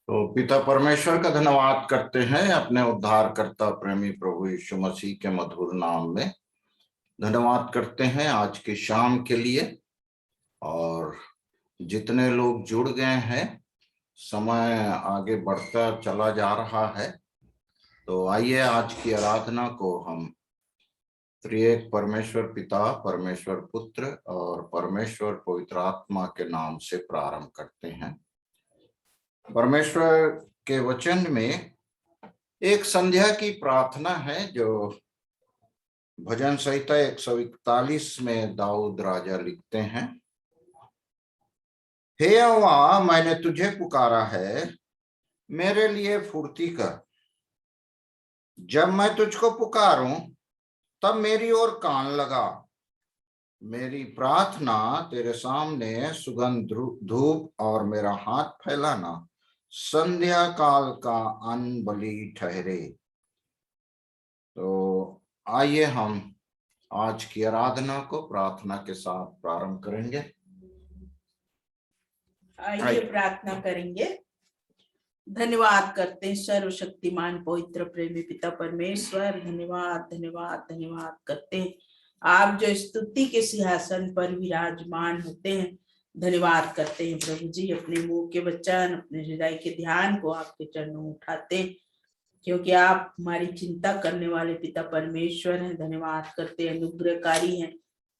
तो पिता परमेश्वर का धन्यवाद करते हैं अपने उद्धारकर्ता प्रेमी प्रभु यीशु मसीह के मधुर नाम में। धन्यवाद करते हैं आज की शाम के लिए। और जितने लोग जुड़ गए हैं, समय आगे बढ़ता चला जा रहा है, तो आइए आज की आराधना को हम त्रिएक परमेश्वर पिता, परमेश्वर पुत्र और परमेश्वर पवित्र आत्मा के नाम से प्रारंभ करते हैं। परमेश्वर के वचन में एक संध्या की प्रार्थना है जो भजन संहिता 141 में दाऊद राजा लिखते हैं। हे यहोवा, मैंने तुझे पुकारा है, मेरे लिए फुर्ती कर। जब मैं तुझको पुकारूं तब मेरी ओर कान लगा। मेरी प्रार्थना तेरे सामने सुगंध धूप और मेरा हाथ फैलाना संध्या काल का अन्न बलि ठहरे। तो आइए हम आज की आराधना को प्रार्थना के साथ प्रारंभ करेंगे। आइए प्रार्थना करेंगे। धन्यवाद करते हैं सर्वशक्तिमान पवित्र प्रेमी पिता परमेश्वर, धन्यवाद धन्यवाद धन्यवाद करते हैं आप जो स्तुति के सिंहासन पर विराजमान होते हैं। धन्यवाद करते हैं प्रभु जी, अपने मुंह के वचन, अपने हृदय के ध्यान को आपके चरणों में उठाते हैं, क्योंकि आप हमारी चिंता करने वाले पिता परमेश्वर हैं। धन्यवाद करते हैं, अनुग्रहकारी हैं,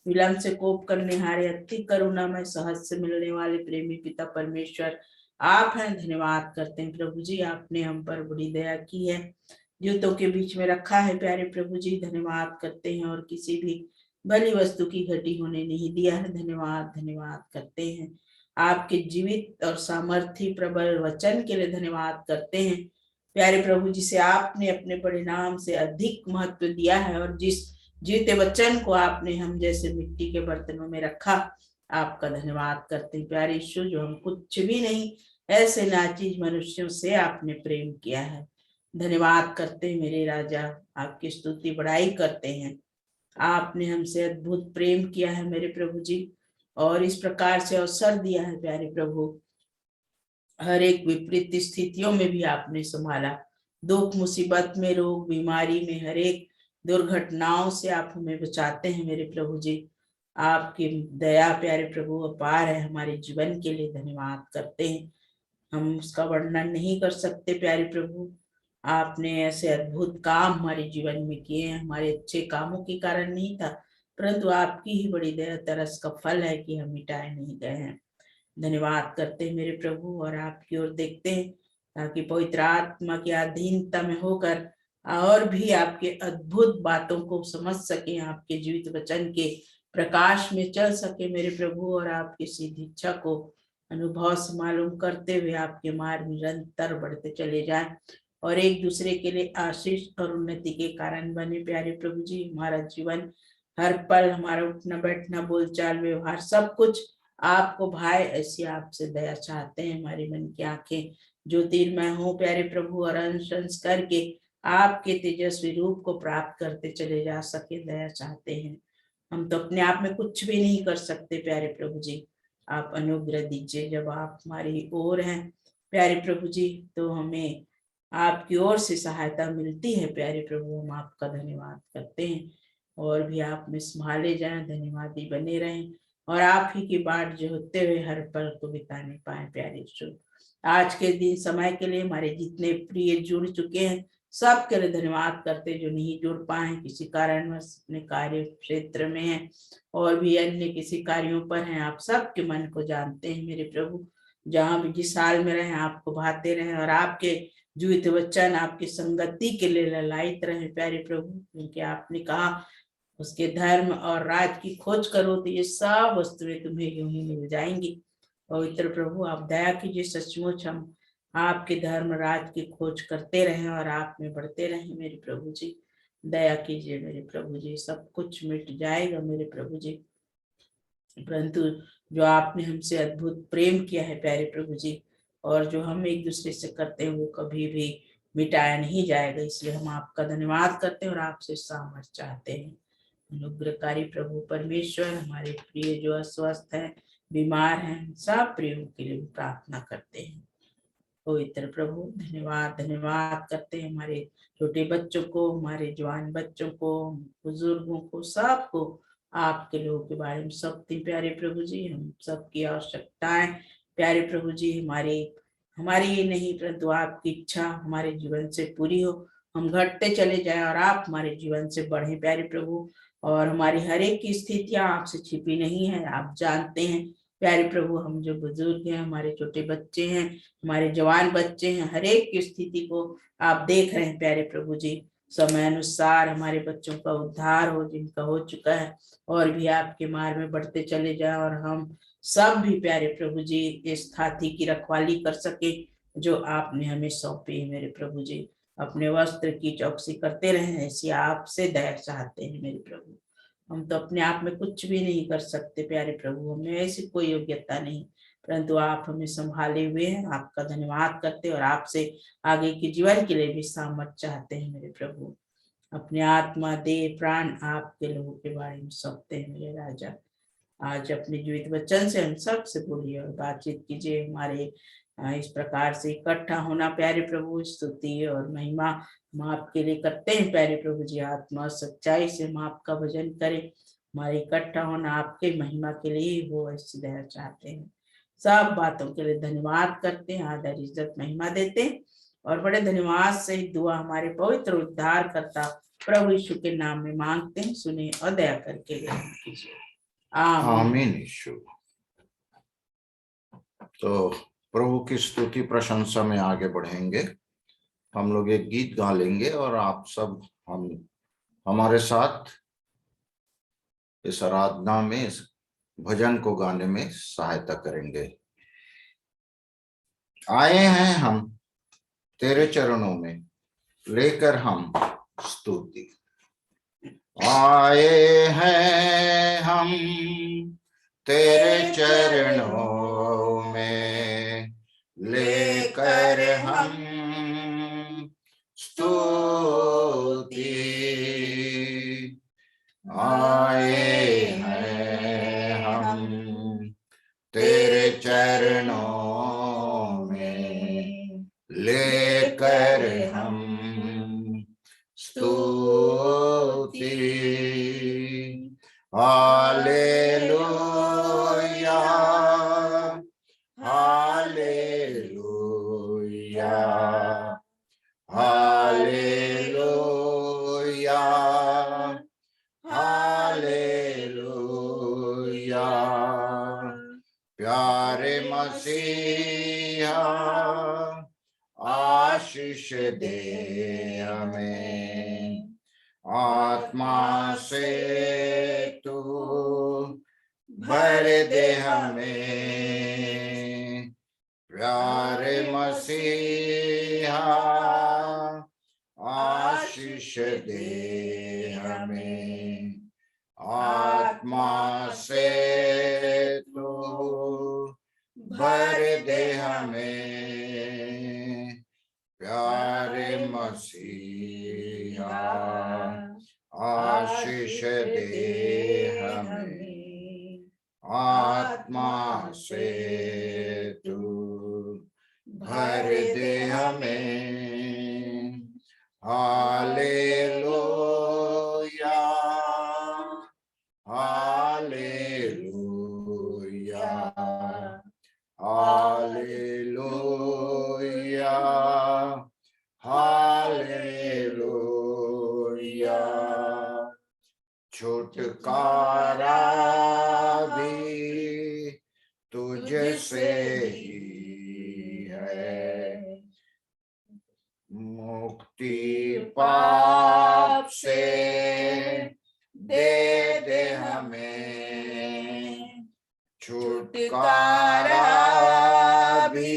विलंब से कोप करने हारे, अति करुणा में सहज से मिलने वाले प्रेमी पिता परमेश्वर आप हैं। धन्यवाद करते हैं प्रभु जी, आपने हम पर बड़ी दया की है, जूतों के बीच में रखा है प्यारे प्रभु जी। धन्यवाद करते हैं, और किसी भी भली वस्तु की घटी होने नहीं दिया है। धन्यवाद धन्यवाद करते हैं आपके जीवित और सामर्थी प्रबल वचन के लिए। धन्यवाद करते हैं प्यारे प्रभु जी से आपने अपने परिणाम से अधिक महत्व दिया है, और जिस जीते वचन को आपने हम जैसे मिट्टी के बर्तनों में रखा, आपका धन्यवाद करते हैं प्यारे यीशु, जो हम कुछ भी नहीं, ऐसे नाचीज मनुष्यों से आपने प्रेम किया है। धन्यवाद करते हैं मेरे राजा, आपकी स्तुति बढ़ाई करते हैं। आपने हमसे अद्भुत प्रेम किया है मेरे प्रभु जी, और इस प्रकार से अवसर दिया है प्यारे प्रभु, हर एक विपरीत स्थितियों में भी आपने संभाला। दुख मुसीबत में, रोग बीमारी में, हर एक दुर्घटनाओं से आप हमें बचाते हैं मेरे प्रभु जी। आपकी दया प्यारे प्रभु अपार है हमारे जीवन के लिए। धन्यवाद करते हैं, हम उसका वर्णन नहीं कर सकते प्यारे प्रभु। आपने ऐसे अद्भुत काम हमारे जीवन में किए हैं, हमारे अच्छे कामों के कारण नहीं था, परंतु आपकी ही बड़ी दया तरस का फल है कि हम मिटाए नहीं गए हैं। धन्यवाद करते हैं मेरे प्रभु, और आपकी ओर देखते हैं ताकि पवित्र आत्मा की अधीनता में होकर और भी आपके अद्भुत बातों को समझ सके, आपके जीवित वचन के प्रकाश में चल सके मेरे प्रभु, और आपकी सीधी इच्छा को अनुभव से मालूम करते हुए आपके मार्ग निरंतर बढ़ते चले जाएं, और एक दूसरे के लिए आशीष और उन्नति के कारण बने प्यारे प्रभु जी। हमारा जीवन, हर पल, हमारा उठना बैठना, बोलचाल, व्यवहार, सब कुछ आपको भाई, ऐसी आपसे दया चाहते हैं। हमारे मन की आंखें ज्योतिर्मय हो प्यारे प्रभु, और अंश करके आपके तेजस्वी रूप को प्राप्त करते चले जा सके, दया चाहते हैं। हम तो अपने आप में कुछ भी नहीं कर सकते प्यारे प्रभु जी, आप अनुग्रह दीजिए। जब आप हमारी ओर हैं प्यारे प्रभु जी, तो हमें आपकी ओर से सहायता मिलती है प्यारे प्रभु। हम आपका धन्यवाद करते हैं, और भी आप में संभाले जाएं, धन्यवादी बने रहें, और आप ही की बाट जो होते हुए हर पल को बिताने पाए प्यारे यीशु। आज के दिन समय के लिए हमारे जितने प्रिय जुड़ चुके हैं सब के लिए धन्यवाद करते, जो नहीं जुड़ पाए किसी कारणवश अपने कार्य क्षेत्र में हैं, और भी अन्य किसी कार्यों पर हैं, आप सबके मन को जानते हैं मेरे प्रभु। जहाँ भी जिस हाल में रहे आपको भाते रहे, और आपके जीवित वचन आपकी संगति के लिए ललायित रहे प्यारे प्रभु, क्योंकि आपने कहा उसके धर्म और राज की खोज करो तो ये सब वस्तुएं तुम्हें यूं ही मिल जाएंगी। पवित्र प्रभु आप दया कीजिए, सचमुच हम आपके धर्म राज की खोज करते रहें और आप में बढ़ते रहें मेरे प्रभु जी। दया कीजिए मेरे प्रभु जी, सब कुछ मिट जाएगा मेरे प्रभु जी, परंतु जो आपने हमसे अद्भुत प्रेम किया है प्यारे प्रभु जी, और जो हम एक दूसरे से करते हैं वो कभी भी मिटाया नहीं जाएगा। इसलिए हम आपका धन्यवाद करते हैं और आपसे सामर्थ चाहते हैं। अनुग्रहकारी प्रभु परमेश्वर, हमारे प्रिय जो अस्वस्थ हैं, बीमार हैं, सब प्रियों के लिए प्रार्थना करते हैं। पवित्र प्रभु। धन्यवाद धन्यवाद करते हैं हमारे छोटे बच्चों को, हमारे जवान बच्चों को, बुजुर्गों को, सबको आपके लोगों के बारे में सबके प्यारे प्रभु जी। हम सबकी आवश्यकताएं प्यारे प्रभु जी हमारी ये नहीं परंतु आपकी इच्छा हमारे जीवन से पूरी हो। हम घटते चले जाएं और आप हमारे जीवन से बढ़े प्यारे प्रभु। और हमारी हर एक की स्थितियां आपसे छिपी नहीं है, आप जानते हैं प्यारे प्रभु। हम जो बुजुर्ग हैं, हमारे छोटे बच्चे हैं, हमारे जवान बच्चे हैं, हर एक की स्थिति को आप देख रहे हैं प्यारे प्रभु जी। समय अनुसार हमारे बच्चों का उद्धार हो, जिनका हो चुका है, और भी आपके मार्ग में बढ़ते चले जाएं। और हम सब भी प्यारे प्रभु जी इस हाथी की रखवाली कर सके जो आपने हमें सौंपी है मेरे प्रभु जी। अपने वस्त्र की चौकसी करते रहे, ऐसी आपसे दया चाहते हैं मेरे प्रभु। हम तो अपने आप में कुछ भी नहीं कर सकते प्यारे प्रभु, हमें ऐसी कोई योग्यता नहीं, परंतु आप हमें संभाले हुए हैं। आपका धन्यवाद करते और आपसे आगे के जीवन के लिए भी सामर्थ्य चाहते हैं मेरे प्रभु। अपने आत्मा देह प्राण आपके लोगों के बारे में सौंपते हैं मेरे राजा। आज अपने जीवित वचन से हम सब से बोलिए और बातचीत कीजिए। हमारे इस प्रकार से इकट्ठा होना प्यारे प्रभु, स्तुति और महिमा हम आपके लिए करते हैं प्यारे प्रभु जी। आत्मा सच्चाई से हम आपका भजन करें, हमारे इकट्ठा होना आपके महिमा के लिए हो, ऐसी दया चाहते हैं। सब बातों के लिए धन्यवाद करते हैं, आदर इज्जत महिमा देते हैं और बड़े धन्यवाद से दुआ हमारे पवित्र उद्धार करता प्रभु यीशु के नाम में मांगते हैं। सुने और दया करके ग्रहण कीजिए, आमीन। आमीन यीशु। तो प्रभु की स्तुति प्रशंसा में आगे बढ़ेंगे। हम लोग एक गीत गा लेंगे और आप सब हमारे साथ इस आराधना में, इस भजन को गाने में सहायता करेंगे। आए हैं हम तेरे चरणों में लेकर हम स्तुति, आए हैं हम तेरे चरणों में लेकर हम स्तुति, आए हैं हम तेरे चरणों में लेकर हम स्तुति, हालेलुया हालेलुया हालेलुया हालेलुया। प्यारे मसीहा आशीष दे हमें, आत्मा से तू भर दे हमें। प्यारे मसीहा आशीष दे हमें, आत्मा से तू भर दे हमें। प्यारे मसीहा आशीष दे हमें, आत्मा से तू भर दे हमें। Hallelujah hallelujah hallelujah hallelujah. छुटकारा भी तुझसे ही है, मुक्ति पाप से दे दे हमें। छुटकारा भी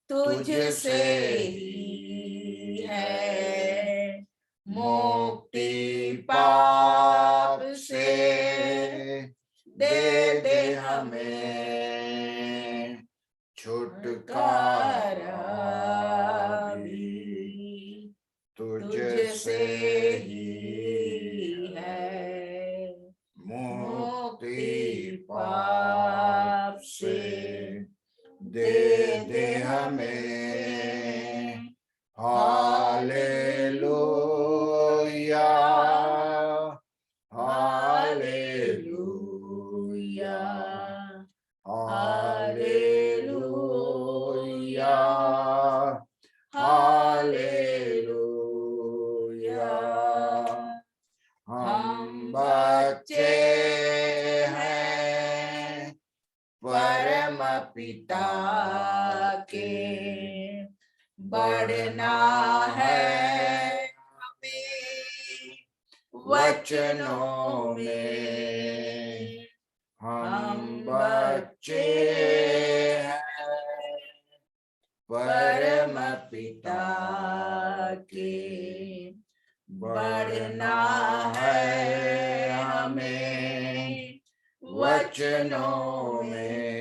तुझसे ही है, मुक्ति पाप से दे दे हमें। छुटकारा भी तुझसे ही है, मुक्ति पाप से दे दे हमें। Hallelujah hallelujah hallelujah hallelujah. हम बच्चे हैं परम पिता के, बढ़ना है हमें वचनों में। हम बच्चे हैं परम पिता के, बढ़ना है हमें वचनों में।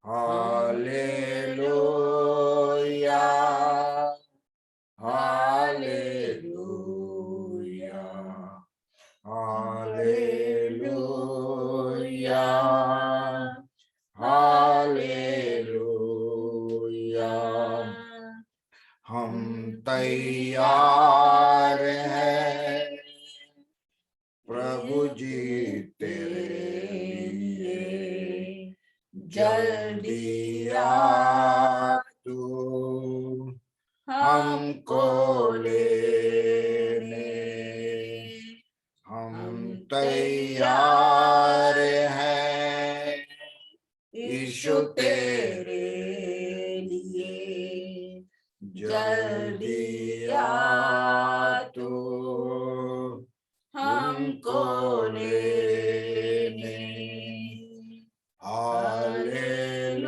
Hallelujah hallelujah hallelujah hallelujah. हम तैयार हैं प्रभु जी तेरे लिए, जल्दी आ तू हमको लेने। हम तैयार हैं यीशु तेरे लिए, जल्दी आ तू हमको लेने। Hallelujah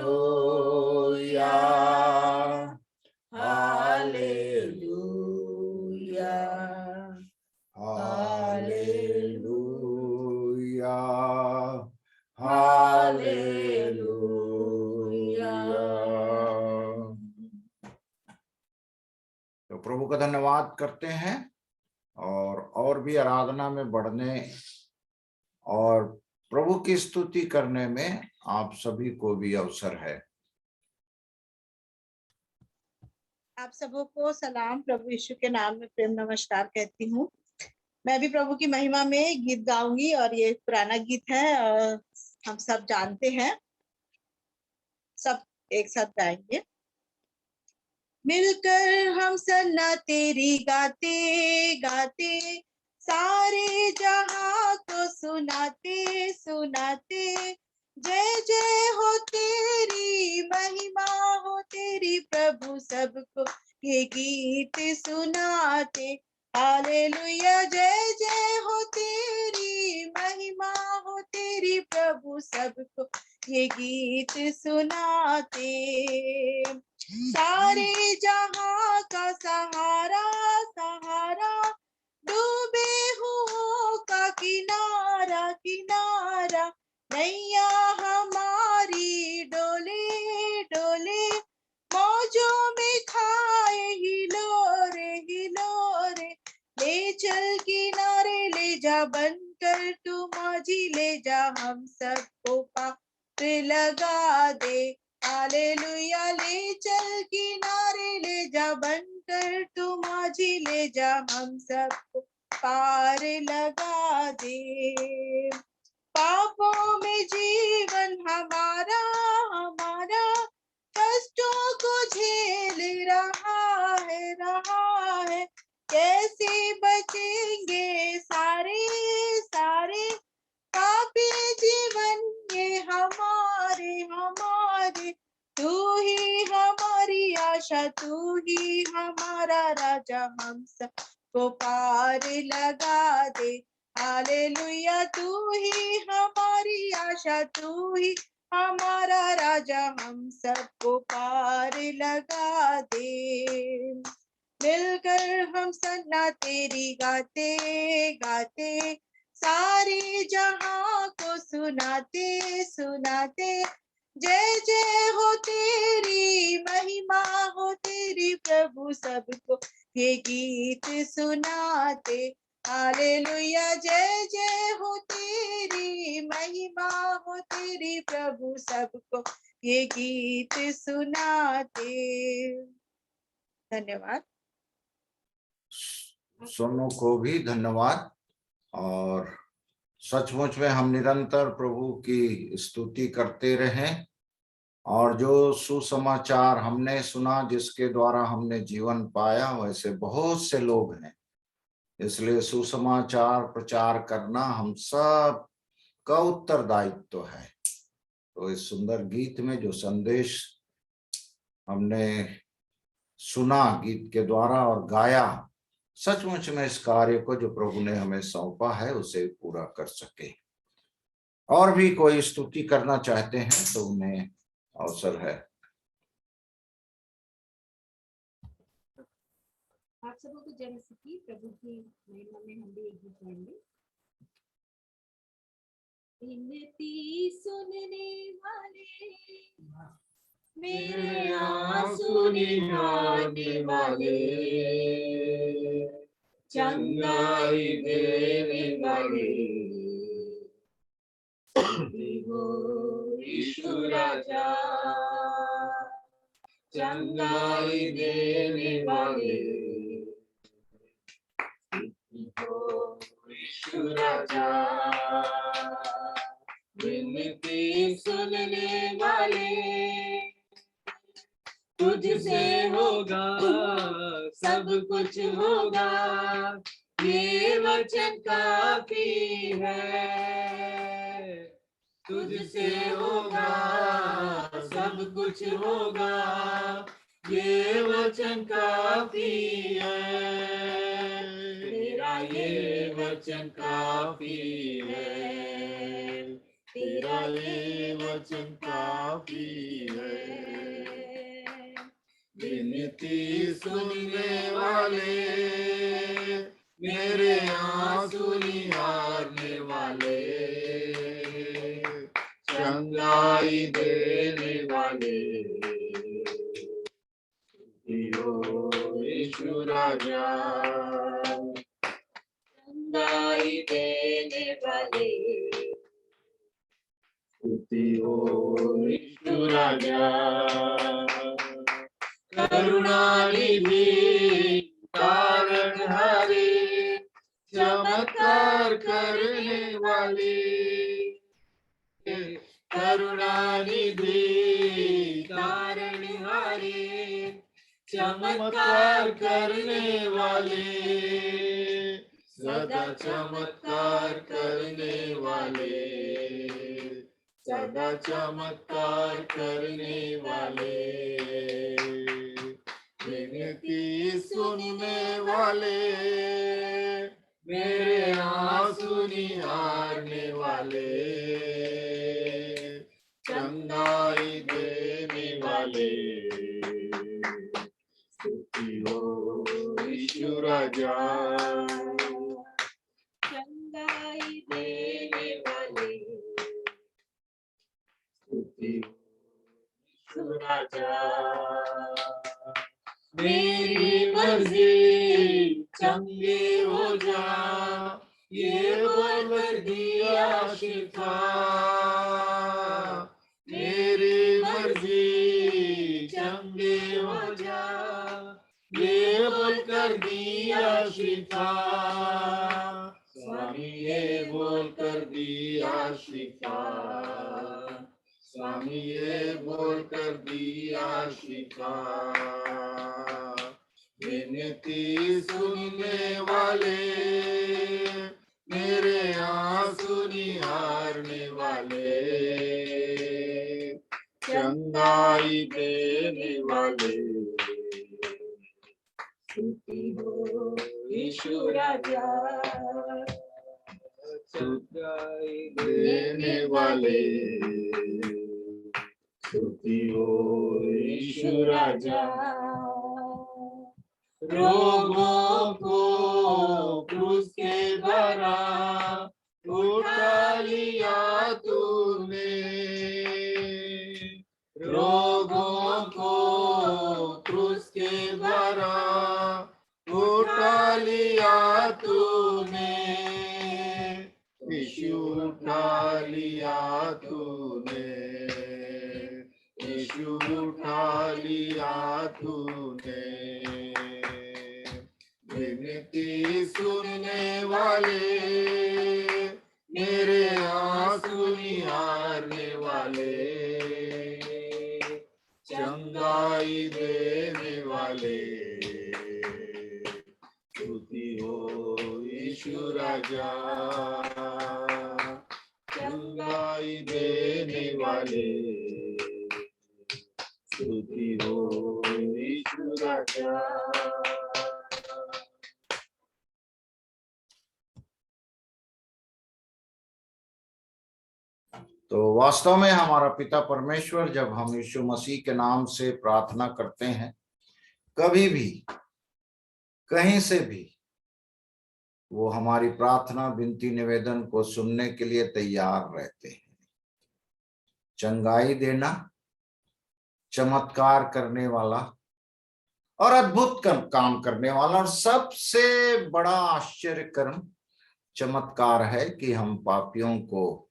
hallelujah hallelujah hallelujah. तो प्रभु का धन्यवाद करते हैं और भी आराधना में बढ़ने और प्रभु की स्तुति करने में आप सभी को भी अवसर है। आप सबों को सलाम, प्रभु यीशु के नाम में प्रेम नमस्कार कहती हूँ। मैं भी प्रभु की महिमा में गीत गाऊंगी और ये पुराना गीत है और हम सब जानते हैं, सब एक साथ गाएंगे। मिलकर हम सन्ना तेरी गाते गाते, सारे जहां को सुनाते सुनाते, जय जय हो तेरी, महिमा हो तेरी प्रभु, सबको ये गीत सुनाते। हालेलुया, जय जय हो तेरी, महिमा हो तेरी प्रभु, सबको ये गीत सुनाते। सारे जहां का सहारा सहारा, डूबे हुओं का किनारा किनारा, नैया हमारी डोले डोले, मौजों में खाए हिलोरे हिलोरे, ले चल किनारे ले जा, बनकर तू माझी ले जा, हम सबको पार लगा दे। हालेलुया, ले चल किनारे ले जा, बनकर तू माझी ले जा, हम सबको पार लगा दे। पापों में जीवन हमारा हमारा, कष्टों को झेल रहा है, कैसे बचेंगे सारे सारे, पापी जीवन ये हमारे हमारे, तू ही हमारी आशा, तू ही हमारा राजा, हम सबको पार लगा दे। हालेलुया, तू ही हमारी आशा, तू ही हमारा राजा, हम सबको पार लगा दे। मिलकर हम सन्ना तेरी गाते गाते, सारे जहां को सुनाते सुनाते, जय जय हो तेरी, महिमा हो तेरी प्रभु, सबको ये गीत सुनाते। हालेलुया, जय जय हो तेरी, महिमा हो तेरी प्रभु, सबको ये गीत सुनाते। धन्यवाद। सोनू को भी धन्यवाद। और सचमुच में हम निरंतर प्रभु की स्तुति करते रहें, और जो सुसमाचार हमने सुना, जिसके द्वारा हमने जीवन पाया, वैसे बहुत से लोग हैं। इसलिए सुसमाचार प्रचार करना हम सब का उत्तरदायित्व है। तो इस सुंदर गीत में जो संदेश हमने सुना गीत के द्वारा और गाया, सचमुच में इस कार्य को जो प्रभु ने हमें सौंपा है उसे पूरा कर सके। और भी कोई स्तुति करना चाहते हैं तो उन्हें अवसर है। आप सबको तो जय मसीह। प्रभु की महिमा में हम भी एक गीत गाएंगे। विनती सुनने वाले, मेरे आंसू निहारने वाले, चंगाई देने वाले, हो यीशु राजा, चंगाई देने वाले, हो यीशु राजा, विनती सुनने वाले, तुझसे होगा सब कुछ होगा, ये वचन काफी है। तुझसे होगा सब कुछ होगा, ये वचन काफी है। तेरा ये वचन काफी है, तेरा ये वचन काफी है। विनती सुनने वाले, मेरे आंसू निहारने वाले, चंगाई देने वाले, यीशु राजा, चंगाई देने वाले, यीशु राजा, करुणानिधि तारणहारे, चमत्कार करने वाले, करुणानिधि तारणहारे, चमत्कार करने वाले, सदा चमत्कार करने वाले, सदा चमत्कार करने वाले, विनती सुनने वाले, मेरे आंसू निहारने वाले, चंगाई देने वाले, स्तुति हो यीशु राजा, चंगाई देने वाले, स्तुति हो यीशु राजा। मेरी मर्जी चंगे हो जा, ये बोल कर दिया शिफा। मेरी मर्जी चंगे हो जा, ये बोल कर दिया शिफा। स्वामी ये बोल कर दिया शिफा, स्वामी ये बोल कर दिया शिफा। विनती सुनने वाले, मेरे आंसू निहारने वाले, चंगाई देने वाले, स्तुति हो यीशु राजा, चंगाई देने वाले, स्तुति हो यीशु राजा। रोगों को क्रूस के द्वारा उठा लिया तूने, रोगों को क्रूस के द्वारा उठा लिया तूने, यीशु उठा लिया तूने, लिया तूने, विनती सुनने वाले, मेरे आंसू निहारने वाले, चंगाई देने वाले, स्तुति हो यीशु राजा, चंगाई देने वाले, स्तुति हो यीशु राजा। तो वास्तव में हमारा पिता परमेश्वर, जब हम यीशु मसीह के नाम से प्रार्थना करते हैं, कभी भी कहीं से भी वो हमारी प्रार्थना विनती निवेदन को सुनने के लिए तैयार रहते हैं। चंगाई देना, चमत्कार करने वाला और अद्भुत काम करने वाला, और सबसे बड़ा आश्चर्यकरण चमत्कार है कि हम पापियों को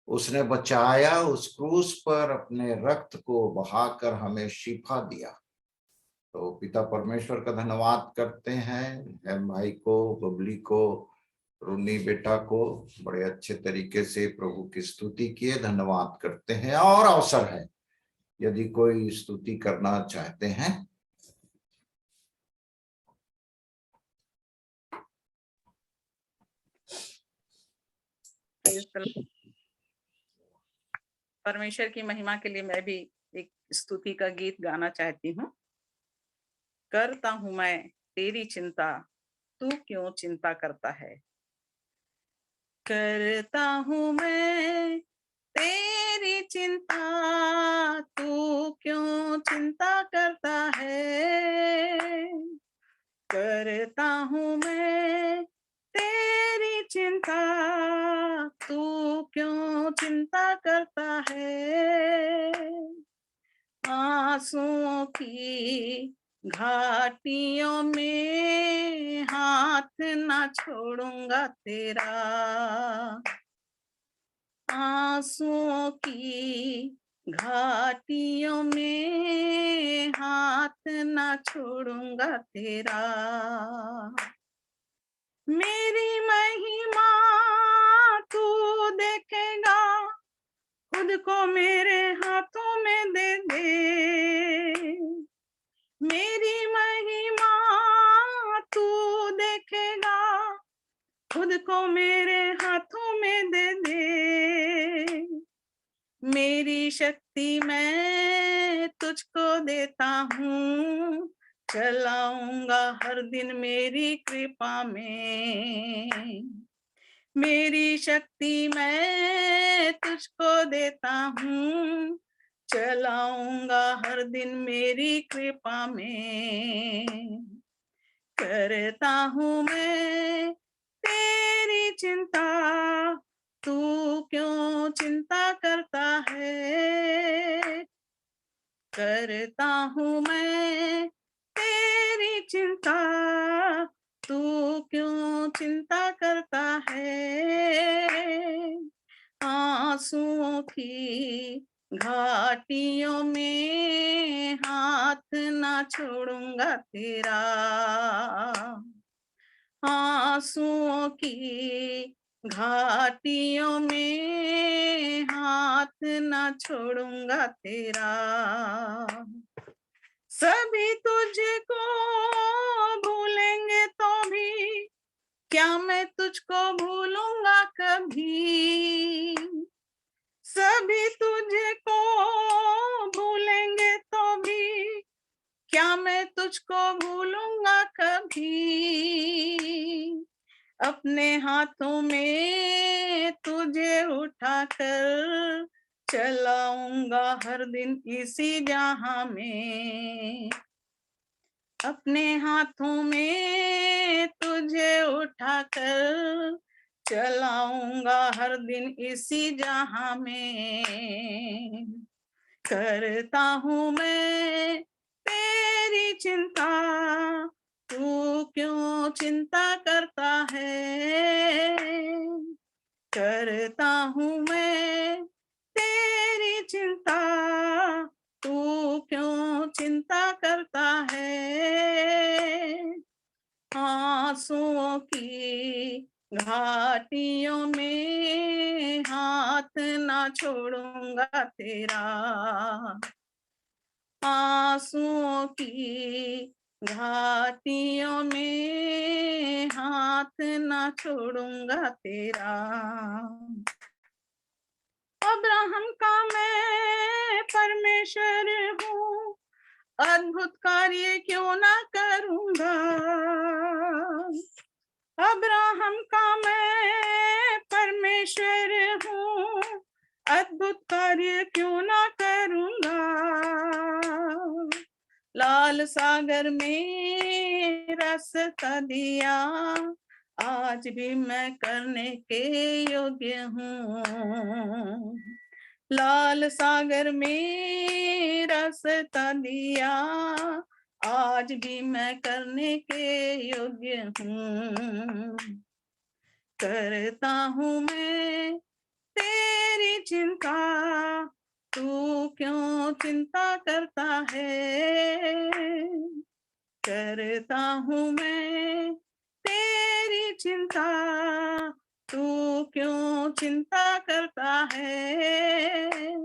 उसने बचाया, उस क्रूस पर अपने रक्त को बहाकर हमें शिफा दिया। तो पिता परमेश्वर का धन्यवाद करते हैं भाई को, बबली को, रूनी बेटा को बड़े अच्छे तरीके से प्रभु की स्तुति किए, धन्यवाद करते हैं। और अवसर है यदि कोई स्तुति करना चाहते हैं। परमेश्वर की महिमा के लिए मैं भी एक स्तुति का गीत गाना चाहती हूँ। करता हूँ मैं तेरी चिंता, तू क्यों चिंता करता है। करता हूँ मैं तेरी चिंता, तू क्यों चिंता करता है। करता हूँ मैं तेरी चिंता, तू क्यों चिंता करता है। आंसुओं की घाटियों में हाथ ना छोड़ूंगा तेरा, आंसुओं की घाटियों में हाथ ना छोड़ूंगा तेरा। मेरी महिमा तू देखेगा, खुद को मेरे हाथों में दे दे। मेरी महिमा तू देखेगा, खुद को मेरे हाथों में दे दे। मेरी शक्ति मैं तुझको देता हूँ, चलाऊंगा हर दिन मेरी कृपा में। मेरी शक्ति मैं तुझको देता हूँ, चलाऊंगा हर दिन मेरी कृपा में। करता हूँ मैं तेरी चिंता, तू क्यों चिंता करता है। करता हूँ मैं तेरी चिंता, तू क्यों चिंता करता है। आंसुओं की घाटियों में हाथ ना छोड़ूंगा तेरा, आंसुओं की घाटियों में हाथ ना छोड़ूंगा तेरा। सभी तुझको भूलेंगे तो भी क्या मैं तुझको भूलूंगा कभी। सभी तुझको भूलेंगे तो भी क्या मैं तुझको भूलूंगा कभी। अपने हाथों में तुझे उठाकर चलाऊंगा हर दिन इसी जहां में। अपने हाथों में तुझे उठाकर चलाऊंगा हर दिन इसी जहां में। करता हूँ मैं तेरी चिंता, तू क्यों चिंता करता है। करता हूँ मैं तेरी चिंता, तू तू क्यों चिंता करता है। आंसुओं की घाटियों में हाथ ना छोड़ूंगा तेरा। आंसुओं की घाटियों में हाथ ना छोड़ूंगा तेरा। अब्राहम का मैं परमेश्वर हूँ, अद्भुत कार्य क्यों ना करूँगा। अब्राहम का मैं परमेश्वर हूँ, अद्भुत कार्य क्यों ना करूँगा। लाल सागर में रास्ता दिया, आज भी मैं करने के योग्य हूँ। लाल सागर में रास्ता दिया, आज भी मैं करने के योग्य हूँ। करता हूँ मैं तेरी चिंता, तू क्यों चिंता करता है। करता हूँ मैं तेरी चिंता, तू क्यों चिंता करता है।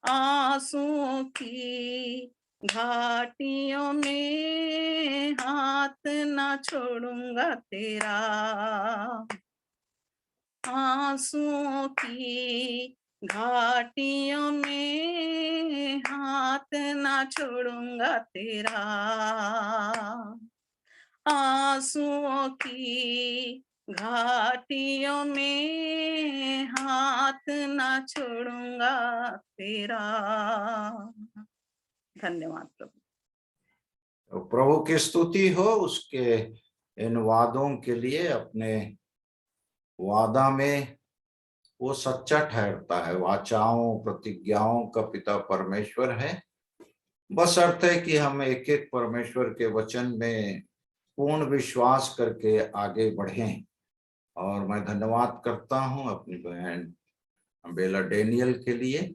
आंसुओं की घाटियों में हाथ ना छोड़ूंगा तेरा। आंसुओं की घाटियों में हाथ ना छोड़ूंगा तेरा। आंसुओं की घाटियों में हाथ ना छोड़ूंगा तेरा। धन्यवाद प्रभु। तो प्रभु की स्तुति हो उसके इन वादों के लिए। अपने वादा में वो सच्चा ठहरता है, वाचाओं प्रतिज्ञाओं का पिता परमेश्वर है। बस अर्थ है कि हम एक एक परमेश्वर के वचन में पूर्ण विश्वास करके आगे बढ़ें। और मैं धन्यवाद करता हूं अपनी बहन बेला डेनियल के लिए।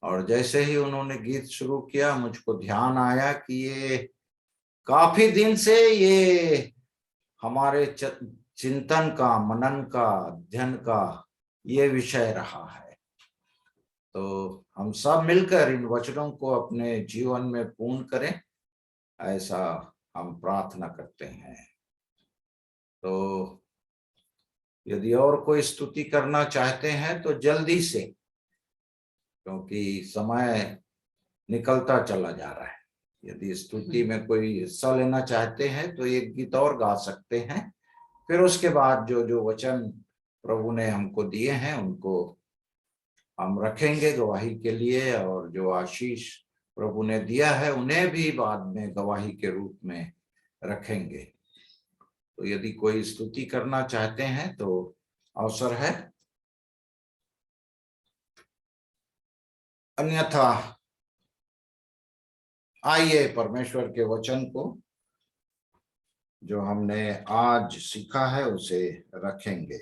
और जैसे ही उन्होंने गीत शुरू किया, मुझको ध्यान आया कि ये काफी दिन से ये हमारे चिंतन का, मनन का, अध्ययन का ये विषय रहा है। तो हम सब मिलकर इन वचनों को अपने जीवन में पूर्ण करें, ऐसा हम प्रार्थना करते हैं। तो यदि और कोई स्तुति करना चाहते हैं तो जल्दी से, क्योंकि समय निकलता चला जा रहा है। यदि स्तुति में कोई हिस्सा लेना चाहते हैं तो एक गीत और गा सकते हैं। फिर उसके बाद जो जो वचन प्रभु ने हमको दिए हैं उनको हम रखेंगे गवाही के लिए, और जो आशीष प्रभु ने दिया है उन्हें भी बाद में गवाही के रूप में रखेंगे। तो यदि कोई स्तुति करना चाहते हैं तो अवसर है, अन्यथा आइए परमेश्वर के वचन को जो हमने आज सीखा है उसे रखेंगे।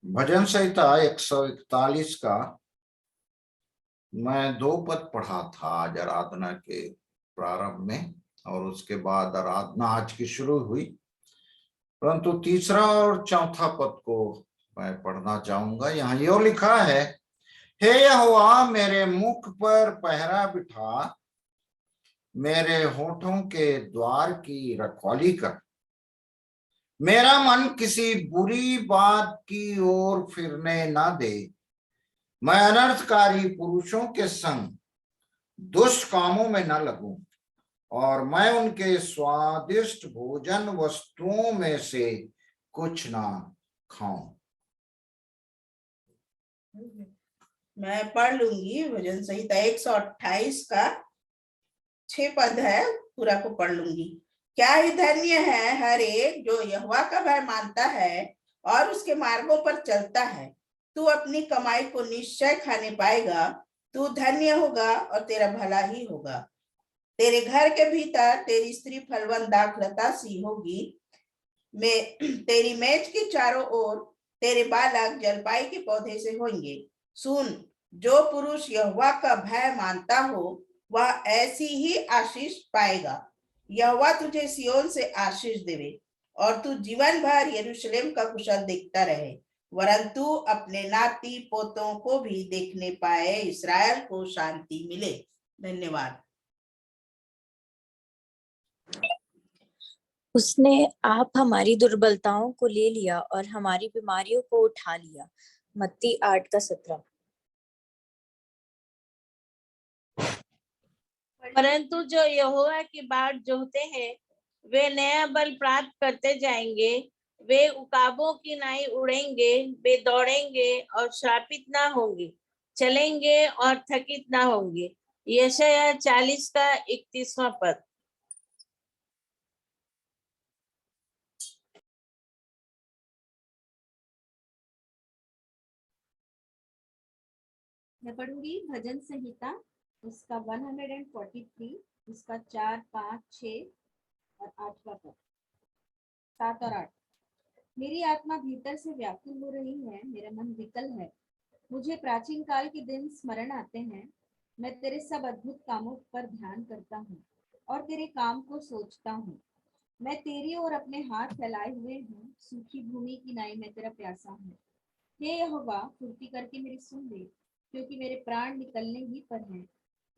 भजन संहिता 141 का मैं 2 पद पढ़ा था आज आराधना के प्रारंभ में, और उसके बाद आराधना आज की शुरू हुई। परंतु तीसरा और चौथा पद को मैं पढ़ना चाहूंगा। यहाँ यो लिखा है, हे यहोवा मेरे मुख पर पहरा बिठा, मेरे होठों के द्वार की रखवाली कर। मेरा मन किसी बुरी बात की ओर फिरने ना दे। मैं अनर्थकारी पुरुषों के संग दुष्ट कामों में न लगूं, और मैं उनके स्वादिष्ट भोजन वस्तुओं में से कुछ ना खाऊं। मैं पढ़ लूंगी भजन संहिता 128 का 6 पद है, पूरा को पढ़ लूंगी। क्या ही धन्य है हर एक जो यहोवा का भय मानता है और उसके मार्गों पर चलता है। तू अपनी कमाई को निश्चय खाने पाएगा, तू धन्य होगा और तेरा भला ही होगा। तेरे घर के भीतर तेरी स्त्री फलवंत दाखलता सी होगी। तेरी मेज के चारों ओर तेरे बालक जलपाई के पौधे से होंगे। सुन, जो पुरुष यहोवा का भय मानता हो वह ऐसी ही आशीष पाएगा। यहोवा तुझे सियोन से आशीष देवे और तू जीवन भर यरूशलेम का कुशल देखता रहे, वरन तू अपने नाती पोतों को भी देखने पाए, इस्राएल को शांति मिले। धन्यवाद। उसने आप हमारी दुर्बलताओं को ले लिया और हमारी बीमारियों को उठा लिया। मत्ती 8:17। परंतु जो यहोवा की बाट जोहते हैं वे नया बल प्राप्त करते जाएंगे। वे उकाबों की नाई उड़ेंगे, वे दौड़ेंगे और श्रापित ना होंगे, चलेंगे और थकित ना होंगे। यशायाह 40 का 31वां पद। मैं पढ़ूंगी भजन संहिता उसका 143, उसका 4, 5, 6 और 8वां पद। 7 और 8। मेरी आत्मा भीतर से व्याकुल हो रही है, मेरा मन विकल है। मुझे प्राचीन काल के दिन स्मरण आते हैं। मैं तेरे सब अद्भुत कामों पर ध्यान करता हूँ और तेरे काम को सोचता हूँ। मैं तेरी ओर अपने हाथ फैलाए हुए हूँ, सूखी भूमि की नाई मैं तेरा प्यासा हूँ। हे यहोवा, फुर्ती करके मेरी सुन ले, क्योंकि मेरे प्राण निकलने ही पर हैं।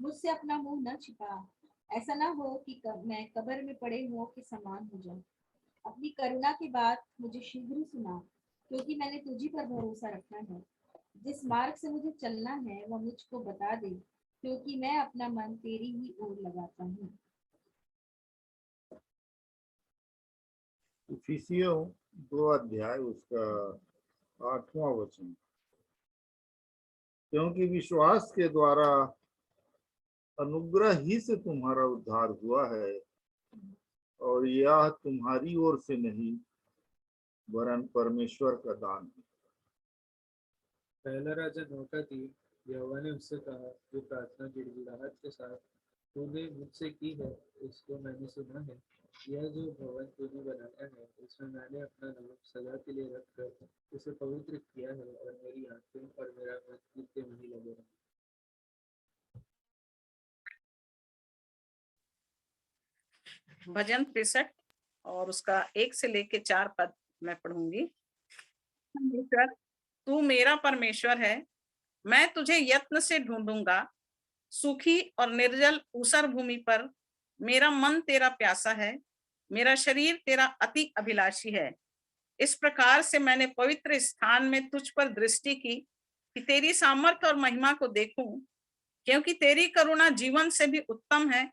मुझसे अपना मुंह न छिपा, ऐसा ना हो कि मैं कब्र में पड़े हुओं के समान हो जाऊं। अपनी करुणा की बात मुझे शीघ्र सुना, क्योंकि मैंने तुझी पर भरोसा रखा है। जिस मार्ग से मुझे चलना है वह मुझको बता दे, क्योंकि मैं अपना मन तेरी ही ओर लगाता हूँ। इफिसियों 2 अध्याय उसका 8वां वचन। क्योंकि विश्वास के द्वारा अनुग्रह ही से तुम्हारा उद्धार हुआ है, और यह तुम्हारी ओर से नहीं वरन परमेश्वर का दान है। पहला राजा 9:3। यहोवा ने उससे कहा, जो प्रार्थना गिड़गिड़ाहट के साथ तूने मुझसे की है उसको मैंने सुना है। यह जो भवन तूने बनाया है उसमें मैंने अपना नाम सदा के लिए रखकर उसे पवित्र किया है, और मेरी आंखें और मेरा मन नित्य वहीं लगे रहे। भजन 63 और उसका 1 से लेके 4 पद मैं पढ़ूंगी। परमेश्वर, तू मेरा परमेश्वर है, मैं तुझे यत्न से ढूंढूंगा। सूखी और निर्जल ऊसर भूमि पर मेरा मन तेरा प्यासा है, मेरा शरीर तेरा अति अभिलाषी है। इस प्रकार से मैंने पवित्र स्थान में तुझ पर दृष्टि की कि तेरी सामर्थ्य और महिमा को देखूं, क्योंकि तेरी करुणा जीवन से भी उत्तम है।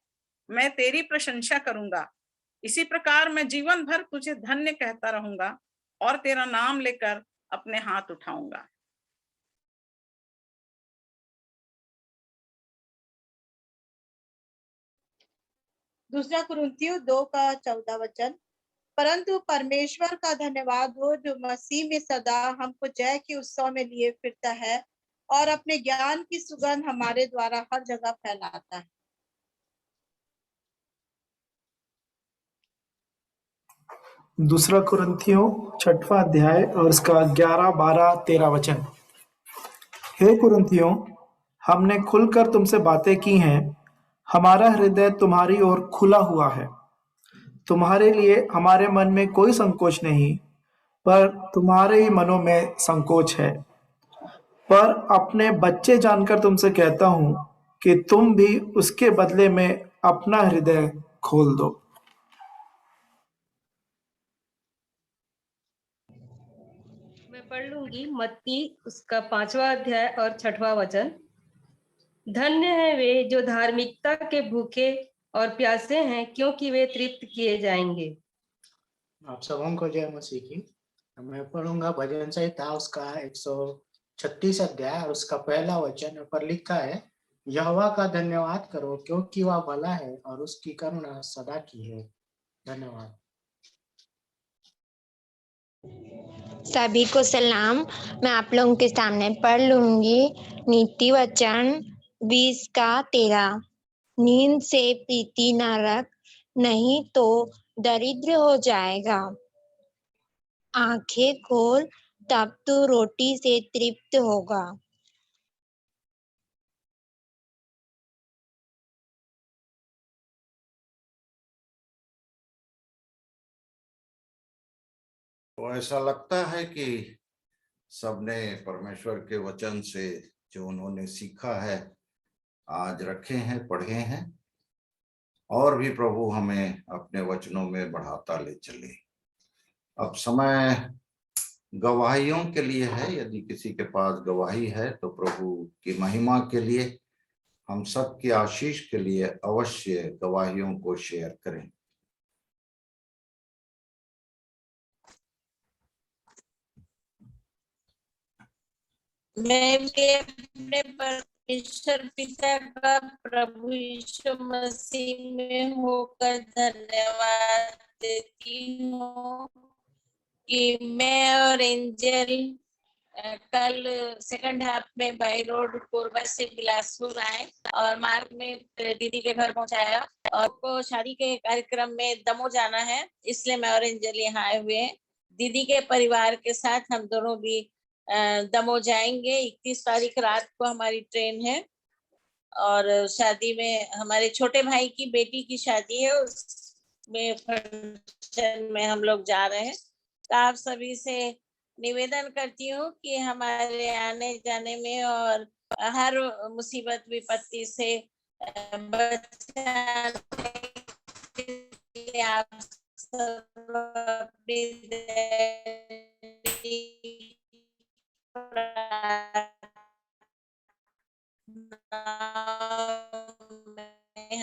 मैं तेरी प्रशंसा करूंगा। इसी प्रकार मैं जीवन भर तुझे धन्य कहता रहूंगा और तेरा नाम लेकर अपने हाथ उठाऊंगा। दूसरा कुरिन्थियों 2 का 14 वचन। परंतु परमेश्वर का धन्यवाद हो जो मसीह में सदा हमको जय के उत्सव में लिए फिरता है और अपने ज्ञान की सुगंध हमारे द्वारा हर जगह फैलाता है। दूसरा कुरिन्थियों 6वां अध्याय और उसका 11, 12, 13 वचन। हे कुरिन्थियों, हमने खुलकर तुमसे बातें की हैं। हमारा हृदय तुम्हारी ओर खुला हुआ है। तुम्हारे लिए हमारे मन में कोई संकोच नहीं, पर तुम्हारे ही मनों में संकोच है। पर अपने बच्चे जानकर तुमसे कहता हूं कि तुम भी उसके बदले में अपना हृदय खोल दो। मैं पढ़ लूंगी मत्ती उसका 5वां अध्याय और 6वां वचन। धन्य है वे जो धार्मिकता के भूखे और प्यासे हैं, क्योंकि वे तृप्त किए जाएंगे। आप सबों को जय मसीह की। मैं पढ़ूंगा भजन संहिता उसका 136 अध्याय और उसका पहला वचन पर लिखा है, यहोवा का धन्यवाद करो क्योंकि वह भला है और उसकी करुणा सदा की है। धन्यवाद। सभी को सलाम। मैं आप लोगों के सामने पढ़ लूंगी नीति वचन 20 का 13। नींद से प्रीति न रख, नहीं तो दरिद्र हो जाएगा। आंखें खोल, तब तू रोटी से तृप्त होगा। तो ऐसा लगता है कि सबने परमेश्वर के वचन से जो उन्होंने सीखा है आज रखे हैं, पढ़े हैं, और भी प्रभु हमें अपने वचनों में बढ़ाता ले चले। अब समय गवाहियों के लिए है। यदि किसी के पास गवाही है तो प्रभु की महिमा के लिए, हम सब की आशीष के लिए अवश्य गवाहियों को शेयर करें। मैं भी अपने परमेश्वर पिता का प्रभु यीशु मसीह में होकर धन्यवाद देती हूँ कि मैं और एंजल कल सेकंड हाफ में बाई रोड कोरबा से बिलासपुर आए और मार्ग में दीदी के घर पहुंचाया, और को शादी के कार्यक्रम में दमोह जाना है, इसलिए मैं और एंजल यहाँ आए हुए हैं। दीदी के परिवार के साथ हम दोनों भी दमोह जाएंगे। 31 तारीख रात को हमारी ट्रेन है, और शादी में हमारे छोटे भाई की बेटी की शादी है, उसमें फंक्शन में हम लोग जा रहे हैं। तो आप सभी से निवेदन करती हूँ कि हमारे आने जाने में और हर मुसीबत विपत्ति से बचाने के लिए आप सब अपनी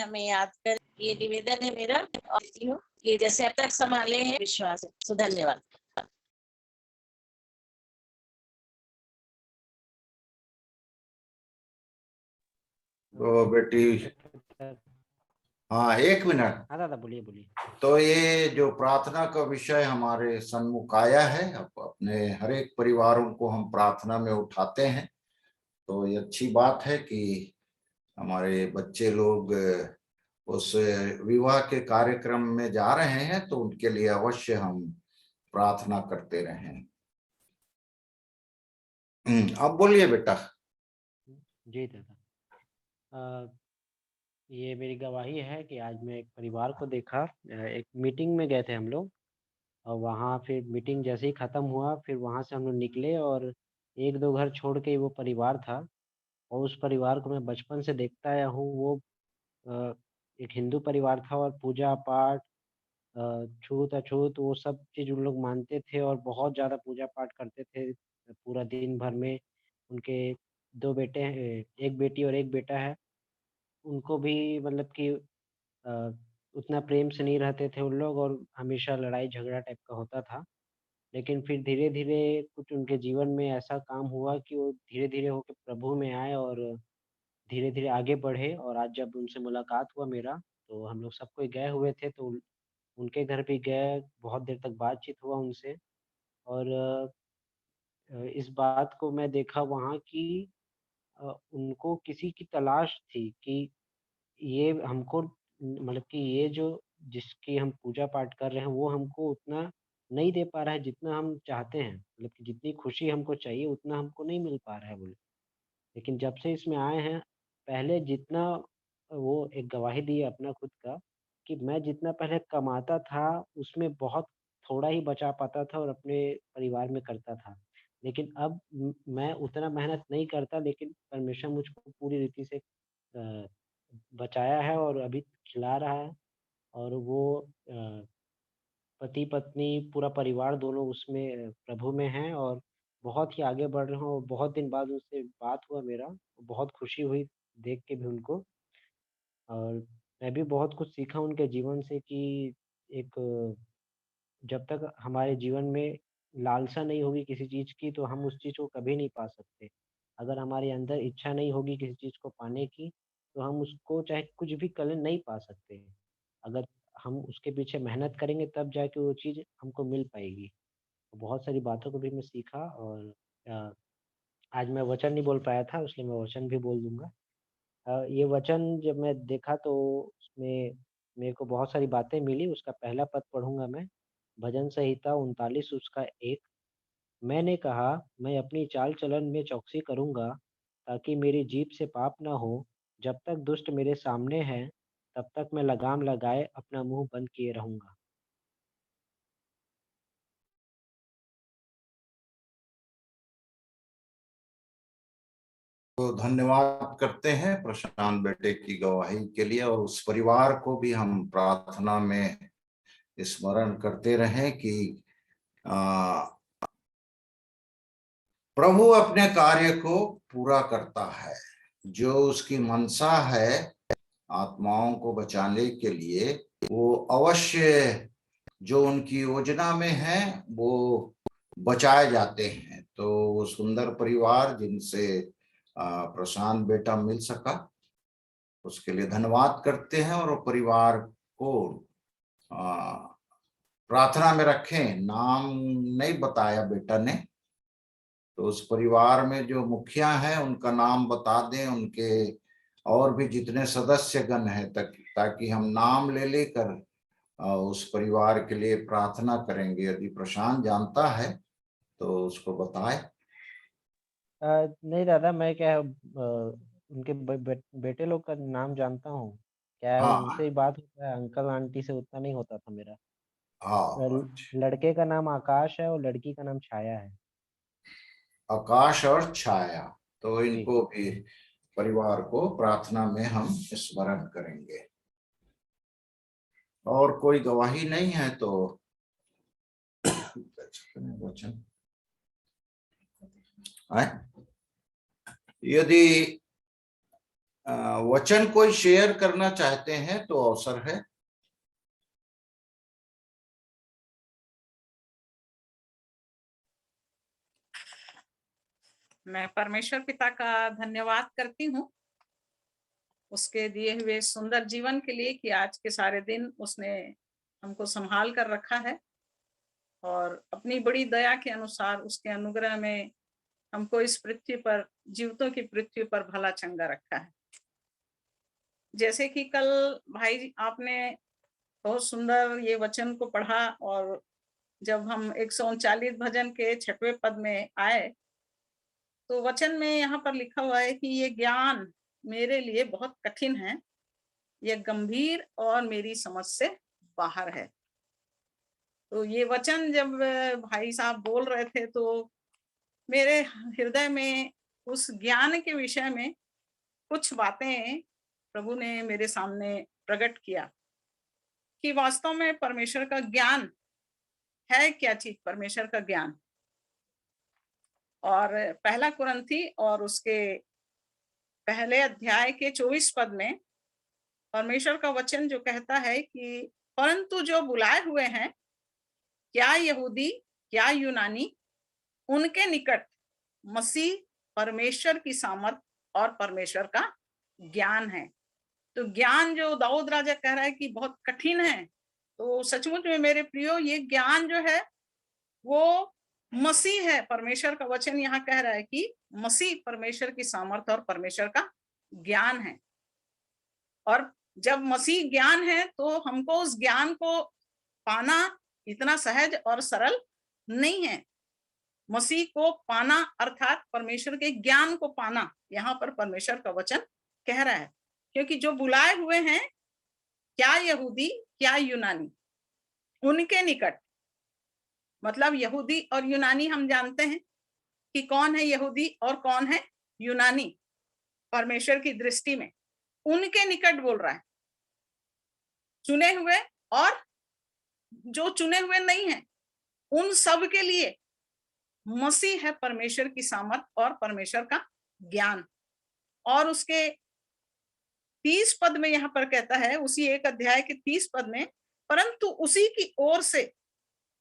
हमें याद कर, ये निवेदन है मेरा, और ये जैसे अब तक संभाले हैं विश्वास है। तो धन्यवाद। तो बेटी, हाँ, 1 मिनट। हाँ दादा, बोलिए बोलिए। तो ये जो प्रार्थना का विषय हमारे सन्मुख आया है, अपने हर एक परिवारों को हम प्रार्थना में उठाते हैं। तो ये अच्छी बात है कि हमारे बच्चे लोग उस विवाह के कार्यक्रम में जा रहे हैं, तो उनके लिए अवश्य हम प्रार्थना करते रहें। अब बोलिए बेटा। जी दादा, ये मेरी गवाही है कि आज मैं एक परिवार को देखा। एक मीटिंग में गए थे हम लोग, और वहाँ फिर मीटिंग जैसे ही ख़त्म हुआ, फिर वहाँ से हम लोग निकले और 1-2 घर छोड़ के वो परिवार था, और उस परिवार को मैं बचपन से देखता आया हूँ। वो एक हिंदू परिवार था, और पूजा पाठ, छूत अछूत वो सब चीज़ उन लोग मानते थे, और बहुत ज़्यादा पूजा पाठ करते थे पूरा दिन भर में। उनके 2 बेटे हैं, 1 बेटी और 1 बेटा है। उनको भी मतलब कि उतना प्रेम से नहीं रहते थे उन लोग, और हमेशा लड़ाई झगड़ा टाइप का होता था। लेकिन फिर धीरे-धीरे कुछ उनके जीवन में ऐसा काम हुआ कि वो धीरे-धीरे होके प्रभु में आए और धीरे-धीरे आगे बढ़े। और आज जब उनसे मुलाकात हुआ मेरा, तो हम लोग सब कोई गए हुए थे, तो उनके घर भी गए, बहुत देर तक बातचीत हुआ उनसे। और इस बात को मैं देखा वहाँ कि उनको किसी की तलाश थी कि ये हमको मतलब कि ये जो जिसकी हम पूजा पाठ कर रहे हैं, वो हमको उतना नहीं दे पा रहा है जितना हम चाहते हैं। मतलब कि जितनी खुशी हमको चाहिए उतना हमको नहीं मिल पा रहा है बोले। लेकिन जब से इसमें आए हैं, पहले जितना वो एक गवाही दी अपना खुद का, कि मैं जितना पहले कमाता था उसमें बहुत थोड़ा ही बचा पाता था और अपने परिवार में करता था। लेकिन अब मैं उतना मेहनत नहीं करता, लेकिन परमेश्वर मुझको पूरी रीति से बचाया है और अभी खिला रहा है। और वो पति पत्नी पूरा परिवार दोनों उसमें प्रभु में हैं, और बहुत ही आगे बढ़ रहे हैं। और बहुत दिन बाद उनसे बात हुआ मेरा, बहुत खुशी हुई देख के भी उनको। और मैं भी बहुत कुछ सीखा उनके जीवन से कि एक जब तक हमारे जीवन में लालसा नहीं होगी किसी चीज़ की, तो हम उस चीज़ को कभी नहीं पा सकते। अगर हमारे अंदर इच्छा नहीं होगी किसी चीज़ को पाने की, तो हम उसको चाहे कुछ भी कर लें नहीं पा सकते। अगर हम उसके पीछे मेहनत करेंगे तब जाके वो चीज़ हमको मिल पाएगी। तो बहुत सारी बातों को भी मैं सीखा, और आज मैं वचन नहीं बोल पाया था, इसलिए मैं वचन भी बोल दूँगा। ये वचन जब मैं देखा तो उसमें मेरे को बहुत सारी बातें मिली। उसका पहला पद पढ़ूँगा मैं। भजन संहिता 39 उसका 1। मैंने कहा, मैं अपनी चाल चलन में चौकसी करूँगा, ताकि मेरी जीभ से पाप न हो। जब तक दुष्ट मेरे सामने है, तब तक मैं लगाम लगाए अपना मुँह बंद किए रहूँगा। तो धन्यवाद करते हैं प्रशांत बेटे की गवाही के लिए, और उस परिवार को भी हम प्रार्थना में स्मरण करते रहें कि प्रभु अपने कार्य को पूरा करता है। जो उसकी मनसा है आत्माओं को बचाने के लिए, वो अवश्य जो उनकी योजना में है वो बचाए जाते हैं। तो वो सुंदर परिवार जिनसे प्रशांत बेटा मिल सका, उसके लिए धन्यवाद करते हैं, और परिवार को प्रार्थना में रखें। नाम नहीं बताया बेटा ने, तो उस परिवार में जो मुखिया हैं उनका नाम बता दें, उनके और भी जितने सदस्यगण हैं, ताकि हम नाम ले लेकर उस परिवार के लिए प्रार्थना करेंगे। यदि प्रशांत जानता है तो उसको बताए। नहीं दादा, मैं क्या उनके बेटे लोग का नाम जानता हूँ। क्या है, हाँ उनसे ही बात होता है, अंकल आंटी से उतना नहीं होता था मेरा। हाँ, लड़के का नाम आकाश है और लड़की का नाम छाया है। आकाश और छाया, तो जी। इनको भी परिवार को प्रार्थना में हम स्मरण करेंगे। और कोई गवाही नहीं है तो वचन है। यदि वचन कोई शेयर करना चाहते हैं तो अवसर है। मैं परमेश्वर पिता का धन्यवाद करती हूँ उसके दिए हुए सुंदर जीवन के लिए, कि आज के सारे दिन उसने हमको संभाल कर रखा है और अपनी बड़ी दया के अनुसार उसके अनुग्रह में हमको इस पृथ्वी पर, जीवितों की पृथ्वी पर भला चंगा रखा है। जैसे कि कल भाई आपने बहुत सुंदर ये वचन को पढ़ा, और जब हम 139 भजन के 6वें पद में आए तो वचन में यहाँ पर लिखा हुआ है कि ये ज्ञान मेरे लिए बहुत कठिन है, ये गंभीर और मेरी समझ से बाहर है। तो ये वचन जब भाई साहब बोल रहे थे तो मेरे हृदय में उस ज्ञान के विषय में कुछ बातें प्रभु ने मेरे सामने प्रकट किया कि वास्तव में परमेश्वर का ज्ञान है क्या चीज। परमेश्वर का ज्ञान, और पहला कुरिन्थी और उसके पहले अध्याय के 24 पद में परमेश्वर का वचन जो कहता है कि परंतु जो बुलाए हुए हैं, क्या यहूदी क्या यूनानी, उनके निकट मसीह परमेश्वर की सामर्थ और परमेश्वर का ज्ञान है। तो ज्ञान जो दाऊद राजा कह रहा है कि बहुत कठिन है, तो सचमुच में मेरे प्रियो ये ज्ञान जो है वो मसीह है। परमेश्वर का वचन यहाँ कह रहा है कि मसीह परमेश्वर की सामर्थ और परमेश्वर का ज्ञान है। और जब मसीह ज्ञान है तो हमको उस ज्ञान को पाना इतना सहज और सरल नहीं है। मसीह को पाना अर्थात परमेश्वर के ज्ञान को पाना, यहाँ पर परमेश्वर का वचन कह रहा है। क्योंकि जो बुलाए हुए हैं, क्या यहूदी क्या यूनानी, उनके निकट, मतलब यहूदी और यूनानी हम जानते हैं कि कौन है यहूदी और कौन है यूनानी परमेश्वर की दृष्टि में। उनके निकट बोल रहा है, चुने हुए और जो चुने हुए नहीं है, उन सब के लिए मसीह है परमेश्वर की सामर्थ और परमेश्वर का ज्ञान। और उसके 30 पद में यहाँ पर कहता है, उसी एक अध्याय के 30 पद में, परंतु उसी की ओर से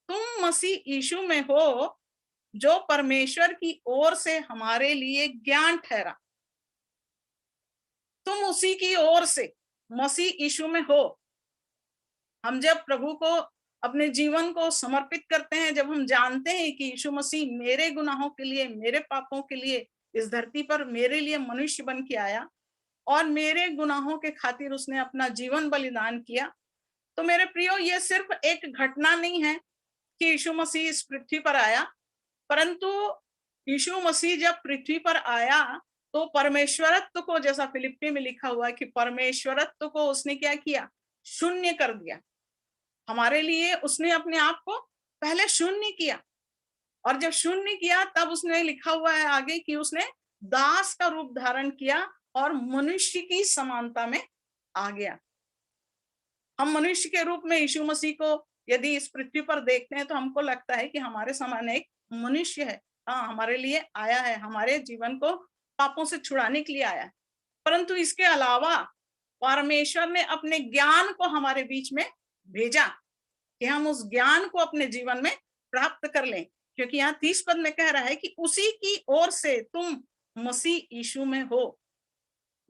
तुम मसीह यीशु में हो, जो परमेश्वर की ओर से हमारे लिए ज्ञान ठहरा। तुम उसी की ओर से मसीह यीशु में हो। हम जब प्रभु को अपने जीवन को समर्पित करते हैं, जब हम जानते हैं कि यीशु मसीह मेरे गुनाहों के लिए, मेरे पापों के लिए इस धरती पर मेरे लिए मनुष्य बन के आया और मेरे गुनाहों के खातिर उसने अपना जीवन बलिदान किया, तो मेरे प्रियो ये सिर्फ एक घटना नहीं है कि यीशु मसीह इस पृथ्वी पर आया, परंतु यीशु मसीह जब पृथ्वी पर आया तो परमेश्वरत्व को, जैसा फिलिप्पी में लिखा हुआ है कि परमेश्वरत्व को उसने क्या किया, शून्य कर दिया। हमारे लिए उसने अपने आप को पहले शून्य किया, और जब शून्य किया तब उसने लिखा हुआ है आगे कि उसने दास का रूप धारण किया और मनुष्य की समानता में आ गया। हम मनुष्य के रूप में यीशु मसीह को यदि इस पृथ्वी पर देखते हैं तो हमको लगता है कि हमारे समान एक मनुष्य है। हाँ, हमारे लिए आया है, हमारे जीवन को पापों से छुड़ाने के लिए आया है। परंतु इसके अलावा परमेश्वर ने अपने ज्ञान को हमारे बीच में भेजा कि हम उस ज्ञान को अपने जीवन में प्राप्त कर लें, क्योंकि यहाँ 30 पद में कह रहा है कि उसी की ओर से तुम मसीह यीशु में हो।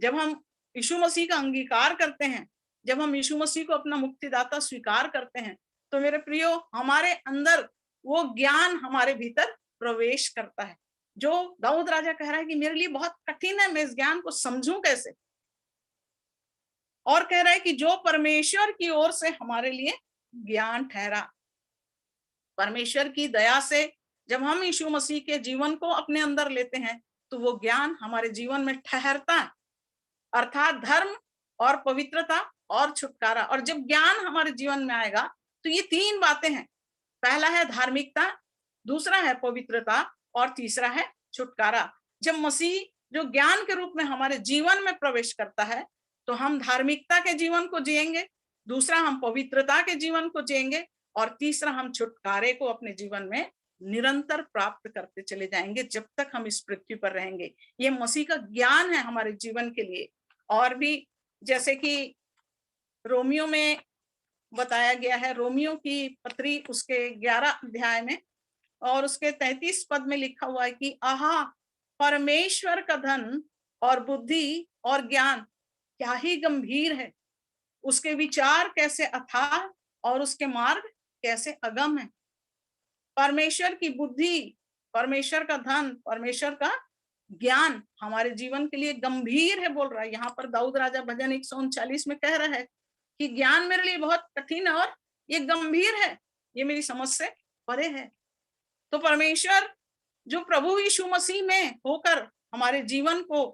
जब हम यीशु मसीह का अंगीकार करते हैं, जब हम यीशु मसीह को अपना मुक्तिदाता स्वीकार करते हैं, तो मेरे प्रियो हमारे अंदर वो ज्ञान हमारे भीतर प्रवेश करता है, जो दाऊद राजा कह रहा है कि मेरे लिए बहुत कठिन है, मैं इस ज्ञान को समझूं कैसे। और कह रहा है कि जो परमेश्वर की ओर से हमारे लिए ज्ञान ठहरा। परमेश्वर की दया से जब हम यीशु मसीह के जीवन को अपने अंदर लेते हैं तो वो ज्ञान हमारे जीवन में ठहरता है, अर्थात धर्म और पवित्रता और छुटकारा। और जब ज्ञान हमारे जीवन में आएगा तो ये 3 बातें हैं। पहला है धार्मिकता, दूसरा है पवित्रता और तीसरा है छुटकारा। जब मसीह जो ज्ञान के रूप में हमारे जीवन में प्रवेश करता है तो हम धार्मिकता के जीवन को जिएंगे, दूसरा हम पवित्रता के जीवन को जिएंगे और तीसरा हम छुटकारे को अपने जीवन में निरंतर प्राप्त करते चले जाएंगे जब तक हम इस पृथ्वी पर रहेंगे। ये मसीह का ज्ञान है हमारे जीवन के लिए। और भी जैसे कि रोमियो में बताया गया है, रोमियो की पत्री उसके 11 अध्याय में और उसके 33 पद में लिखा हुआ है कि आहा, परमेश्वर का धन और बुद्धि और ज्ञान क्या ही गंभीर है, उसके विचार कैसे अथाह और उसके मार्ग कैसे अगम है। परमेश्वर की बुद्धि, परमेश्वर का धन, परमेश्वर का ज्ञान हमारे जीवन के लिए गंभीर है बोल रहा है। यहाँ पर दाऊद राजा भजन 139 में कह रहा है कि ज्ञान मेरे लिए बहुत कठिन है और ये गंभीर है, ये मेरी समझ से परे है। तो परमेश्वर जो प्रभु यीशु मसीह में होकर हमारे जीवन को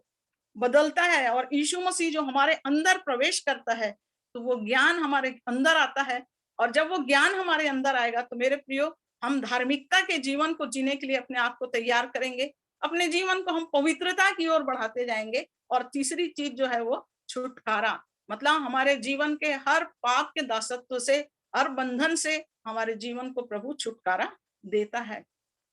बदलता है और यीशु मसीह जो हमारे अंदर प्रवेश करता है तो वो ज्ञान हमारे अंदर आता है। और जब वो ज्ञान हमारे अंदर आएगा तो मेरे प्रियो हम धार्मिकता के जीवन को जीने के लिए अपने आप को तैयार करेंगे, अपने जीवन को हम पवित्रता की ओर बढ़ाते जाएंगे। और तीसरी चीज जो है वो छुटकारा, मतलब हमारे जीवन के हर पाप के दासत्व से, हर बंधन से हमारे जीवन को प्रभु छुटकारा देता है।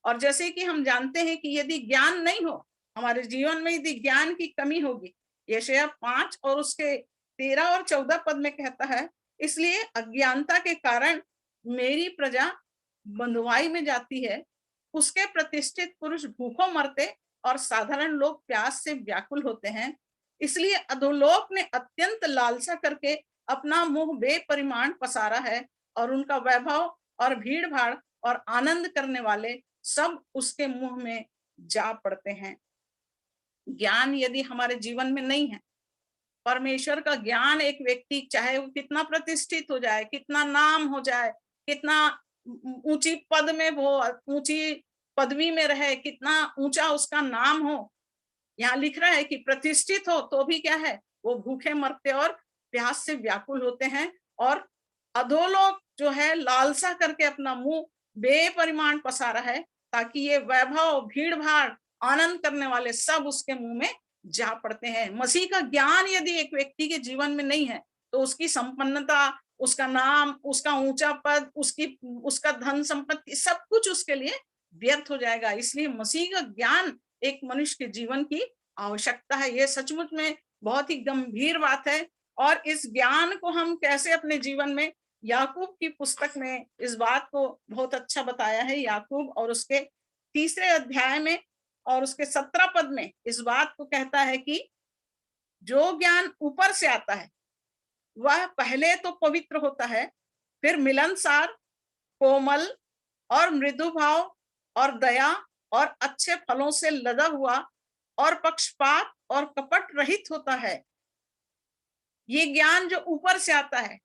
और जैसे कि हम जानते हैं कि यदि ज्ञान नहीं हो हमारे जीवन में, यदि ज्ञान की कमी होगी, यशायाह 5 और उसके 13 और 14 पद में कहता है, इसलिए अज्ञानता के कारण मेरी प्रजा बंधुआई में जाती है, उसके प्रतिष्ठित पुरुष भूखों मरते और साधारण लोग प्यास से व्याकुल होते हैं। इसलिए अधोलोक ने अत्यंत लालसा करके अपना मुंह बेपरिमाण पसारा है और उनका वैभव और भीड़ भाड़ और आनंद करने वाले सब उसके मुंह में जा पड़ते हैं। ज्ञान यदि हमारे जीवन में नहीं है, परमेश्वर का ज्ञान, एक व्यक्ति चाहे वो कितना प्रतिष्ठित हो जाए, कितना नाम हो जाए, कितना ऊंची पद में वो, ऊंची पदवी में रहे, कितना ऊंचा उसका नाम हो, यहाँ लिख रहा है कि प्रतिष्ठित हो तो भी क्या है, वो भूखे मरते और प्यास से व्याकुल होते हैं। और अधोलोक जो है लालसा करके अपना मुंह बेपरिमाण पसारा है ताकि ये वैभव, भीड़ भाड़, आनंद करने वाले सब उसके मुंह में जा पड़ते हैं। मसीह का ज्ञान यदि एक व्यक्ति के जीवन में नहीं है तो उसकी संपन्नता, उसका नाम, उसका ऊंचा पद, उसका धन संपत्ति, सब कुछ उसके लिए व्यर्थ हो जाएगा। इसलिए मसीह का ज्ञान एक मनुष्य के जीवन की आवश्यकता है। यह सचमुच में बहुत ही गंभीर बात है। और इस ज्ञान को हम कैसे अपने जीवन में, याकूब की पुस्तक में इस बात को बहुत अच्छा बताया है। याकूब और उसके 3 अध्याय में और उसके 17 पद में इस बात को कहता है कि जो ज्ञान ऊपर से आता है वह पहले तो पवित्र होता है, फिर मिलनसार, कोमल और मृदु भाव और दया और अच्छे फलों से लदा हुआ और पक्षपात और कपट रहित होता है। ये ज्ञान जो ऊपर से आता है,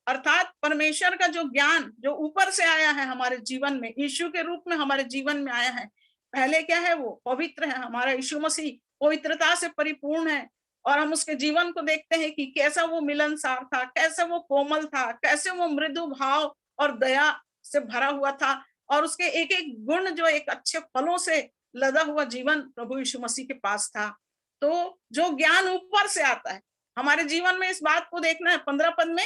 अर्थात परमेश्वर का जो ज्ञान जो ऊपर से आया है हमारे जीवन में, यीशु के रूप में हमारे जीवन में आया है, पहले क्या है, वो पवित्र है। हमारा यीशु मसीह पवित्रता से परिपूर्ण है और हम उसके जीवन को देखते हैं कि कैसा वो मिलनसार था, कैसे वो कोमल था, कैसे वो मृदु भाव और दया से भरा हुआ था। और उसके एक एक गुण जो एक अच्छे फलों से लदा हुआ जीवन प्रभु यीशु मसीह के पास था। तो जो ज्ञान ऊपर से आता है हमारे जीवन में, इस बात को देखना है। 15 पद में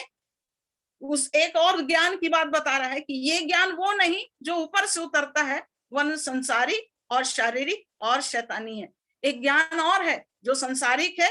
उस एक और ज्ञान की बात बता रहा है कि ये ज्ञान वो नहीं जो ऊपर से उतरता है, वह संसारी और शारीरिक और शैतानी है। एक ज्ञान और है जो संसारिक है,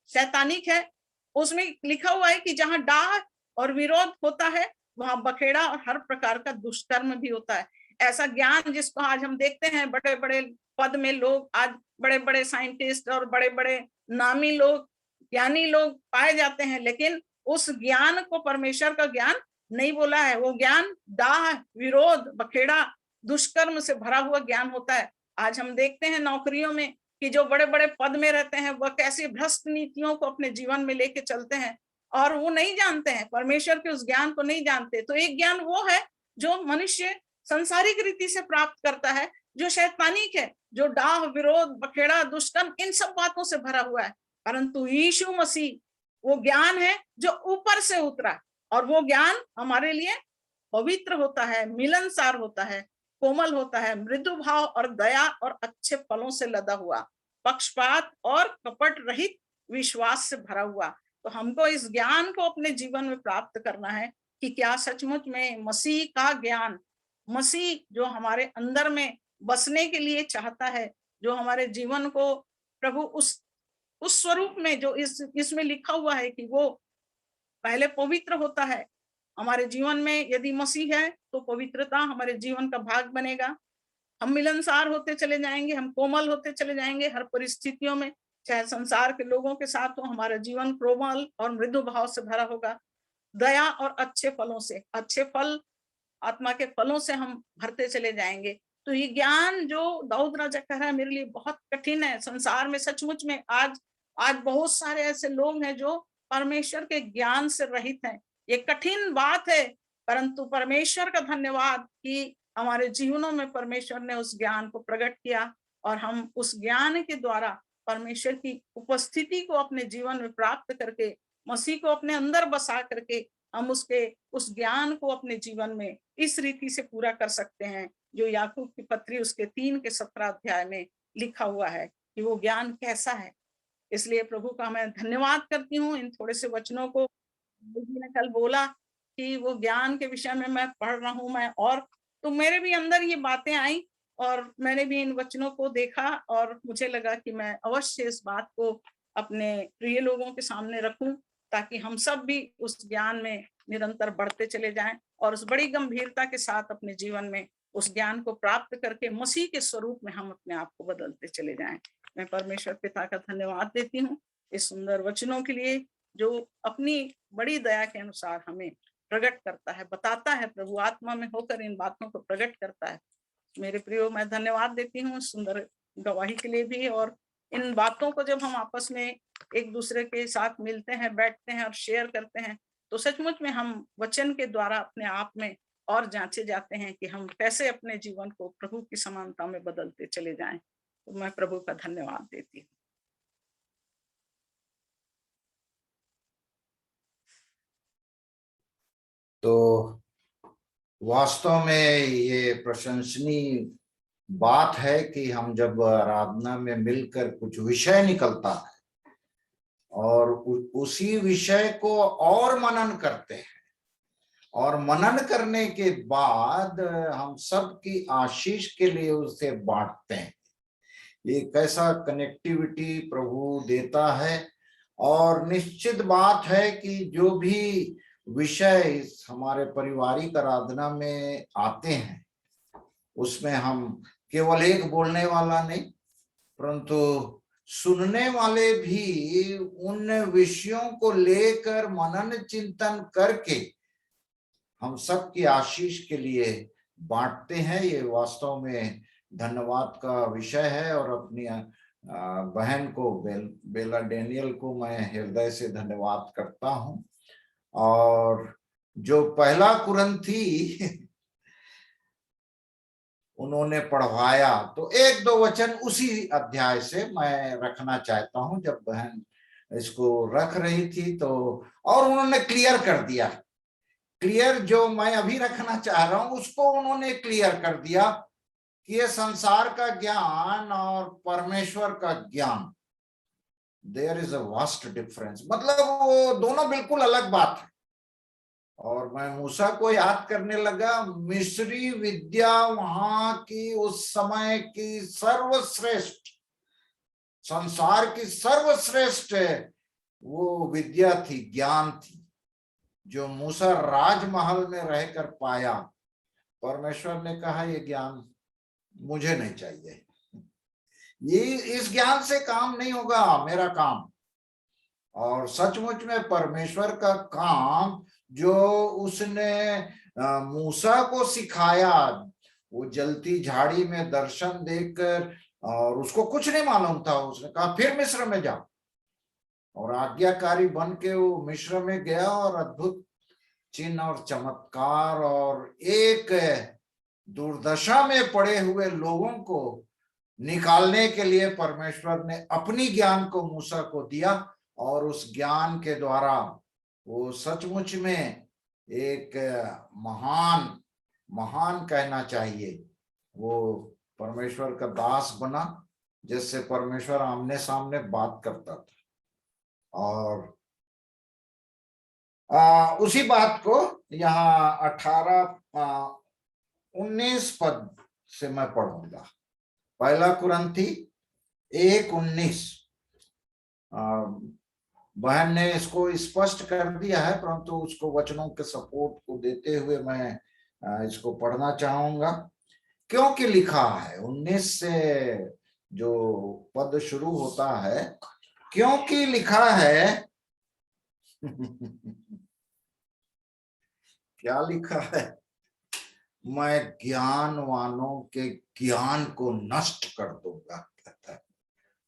शैतानिक है। उसमें लिखा हुआ है कि जहां डाह और विरोध होता है वहां बखेड़ा और हर प्रकार का दुष्कर्म भी होता है। ऐसा ज्ञान जिसको आज हम देखते हैं, बड़े बड़े पद में लोग, आज बड़े बड़े साइंटिस्ट और बड़े बड़े नामी लोग, ज्ञानी लोग पाए जाते हैं, लेकिन उस ज्ञान को परमेश्वर का ज्ञान नहीं बोला है। वो ज्ञान डाह, विरोध, बखेड़ा, दुष्कर्म से भरा हुआ ज्ञान होता है। आज हम देखते हैं नौकरियों में कि जो बड़े बड़े पद में रहते हैं वह कैसी भ्रष्ट नीतियों को अपने जीवन में लेके चलते हैं और वो नहीं जानते हैं, परमेश्वर के उस ज्ञान को नहीं जानते। तो एक ज्ञान वो है जो मनुष्य संसारिक रीति से प्राप्त करता है, जो शैतानिक है, जो डाह, विरोध, बखेड़ा, दुष्कर्म, इन सब बातों से भरा हुआ है। परंतु यीशु मसीह वो ज्ञान है जो ऊपर से उतरा, और वो ज्ञान हमारे लिए पवित्र होता है, मिलनसार होता है, कोमल होता है, मृदु भाव और दया और अच्छे फलों से लदा हुआ, पक्षपात और कपट रहित विश्वास से भरा हुआ। तो हमको इस ज्ञान को अपने जीवन में प्राप्त करना है कि क्या सचमुच में मसीह का ज्ञान, मसीह जो हमारे अंदर में बसने के लिए चाहता है, जो हमारे जीवन को प्रभु उस स्वरूप में जो इसमें लिखा हुआ है कि वो पहले पवित्र होता है। हमारे जीवन में यदि मसीह है तो पवित्रता हमारे जीवन का भाग बनेगा। हम मिलनसार होते चले जाएंगे, हम कोमल होते चले जाएंगे हर परिस्थितियों में, चाहे संसार के लोगों के साथ हो। हमारा जीवन कोमल और मृदु भाव से भरा होगा, दया और अच्छे फलों से, अच्छे फल, आत्मा के फलों से हम भरते चले जाएंगे। तो ये ज्ञान जो दाऊद राजा कह रहा है मेरे लिए बहुत कठिन है। संसार में सचमुच में आज बहुत सारे ऐसे लोग हैं जो परमेश्वर के ज्ञान से रहित हैं। ये कठिन बात है, परंतु परमेश्वर का धन्यवाद कि हमारे जीवनों में परमेश्वर ने उस ज्ञान को प्रकट किया और हम उस ज्ञान के द्वारा परमेश्वर की उपस्थिति को अपने जीवन में प्राप्त करके, मसीह को अपने अंदर बसा करके हम उस ज्ञान को अपने जीवन में इस रीति से पूरा कर सकते हैं जो याकूब की पत्री उसके 3 के 17 अध्याय में लिखा हुआ है कि वो ज्ञान कैसा है। इसलिए प्रभु का मैं धन्यवाद करती हूँ। इन थोड़े से वचनों को ने कल बोला कि वो ज्ञान के विषय में मैं पढ़ रहा हूँ, मैं और तो मेरे भी अंदर ये बातें आई और मैंने भी इन वचनों को देखा और मुझे लगा कि मैं अवश्य इस बात को अपने प्रिय लोगों के सामने रखूं ताकि हम सब भी उस ज्ञान में निरंतर बढ़ते चले जाएं और उस बड़ी गंभीरता के साथ अपने जीवन में उस ज्ञान को प्राप्त करके मसीह के स्वरूप में हम अपने आप को बदलते चले जाएं। मैं परमेश्वर पिता का धन्यवाद देती हूँ इस सुंदर वचनों के लिए जो अपनी बड़ी दया के अनुसार हमें प्रकट करता है, बताता है, प्रभु आत्मा में होकर इन बातों को प्रकट करता है। मेरे प्रियो, मैं धन्यवाद देती हूँ सुंदर गवाही के लिए भी। और इन बातों को जब हम आपस में एक दूसरे के साथ मिलते हैं, बैठते हैं और शेयर करते हैं तो सचमुच में हम वचन के द्वारा अपने आप में और जांचे जाते हैं कि हम कैसे अपने जीवन को प्रभु की समानता में बदलते चले जाएं। तो मैं प्रभु का धन्यवाद देती हूँ। तो वास्तव में ये प्रशंसनीय बात है कि हम जब आराधना में मिलकर कुछ विषय निकलता है और उसी विषय को और मनन करते हैं और मनन करने के बाद हम सब की आशीष के लिए उसे बांटते हैं। ये कैसा कनेक्टिविटी प्रभु देता है। और निश्चित बात है कि जो भी विषय हमारे पारिवारिक आराधना में आते हैं उसमें हम केवल एक बोलने वाला नहीं परंतु सुनने वाले भी उन विषयों को लेकर मनन चिंतन करके हम सब की आशीष के लिए बांटते हैं। ये वास्तव में धन्यवाद का विषय है और अपनी बहन को बेला डेनियल को मैं हृदय से धन्यवाद करता हूं। और जो पहला कुरिन्थी उन्होंने पढ़वाया तो 1-2 वचन उसी अध्याय से मैं रखना चाहता हूं। जब बहन इसको रख रही थी तो और उन्होंने क्लियर कर दिया, क्लियर जो मैं अभी रखना चाह रहा हूं उसको उन्होंने क्लियर कर दिया कि ये संसार का ज्ञान और परमेश्वर का ज्ञान, there is a vast difference, मतलब वो दोनों बिल्कुल अलग बात है। और मैं मूसा को याद करने लगा, मिस्री विद्या वहां की उस समय की सर्वश्रेष्ठ, संसार की सर्वश्रेष्ठ वो विद्या थी, ज्ञान थी, जो मूसा राजमहल में रहकर पाया। परमेश्वर ने कहा ये ज्ञान मुझे नहीं चाहिए, ये इस ज्ञान से काम नहीं होगा मेरा काम। और सचमुच में परमेश्वर का काम जो उसने मूसा को सिखाया, वो जलती झाड़ी में दर्शन देखकर, और उसको कुछ नहीं मालूम था, उसने कहा फिर मिस्र में जाओ, और आज्ञाकारी बन के वो मिस्र में गया और अद्भुत चिन्ह और चमत्कार और एक दुर्दशा में पड़े हुए लोगों को निकालने के लिए परमेश्वर ने अपनी ज्ञान को मूसा को दिया, और उस ज्ञान के द्वारा वो सचमुच में एक महान महान कहना चाहिए, वो परमेश्वर का दास बना, जिससे परमेश्वर आमने सामने बात करता था। और उसी बात को यहाँ 19 पद से मैं पढ़ूंगा। पहला कुरंथी 1:19। बहन ने इसको स्पष्ट कर दिया है, परंतु उसको वचनों के सपोर्ट को देते हुए मैं इसको पढ़ना चाहूंगा। क्योंकि लिखा है, 19 से जो पद शुरू होता है, क्योंकि लिखा है क्या लिखा है, मैं ज्ञानवानों के ज्ञान को नष्ट कर दूंगा।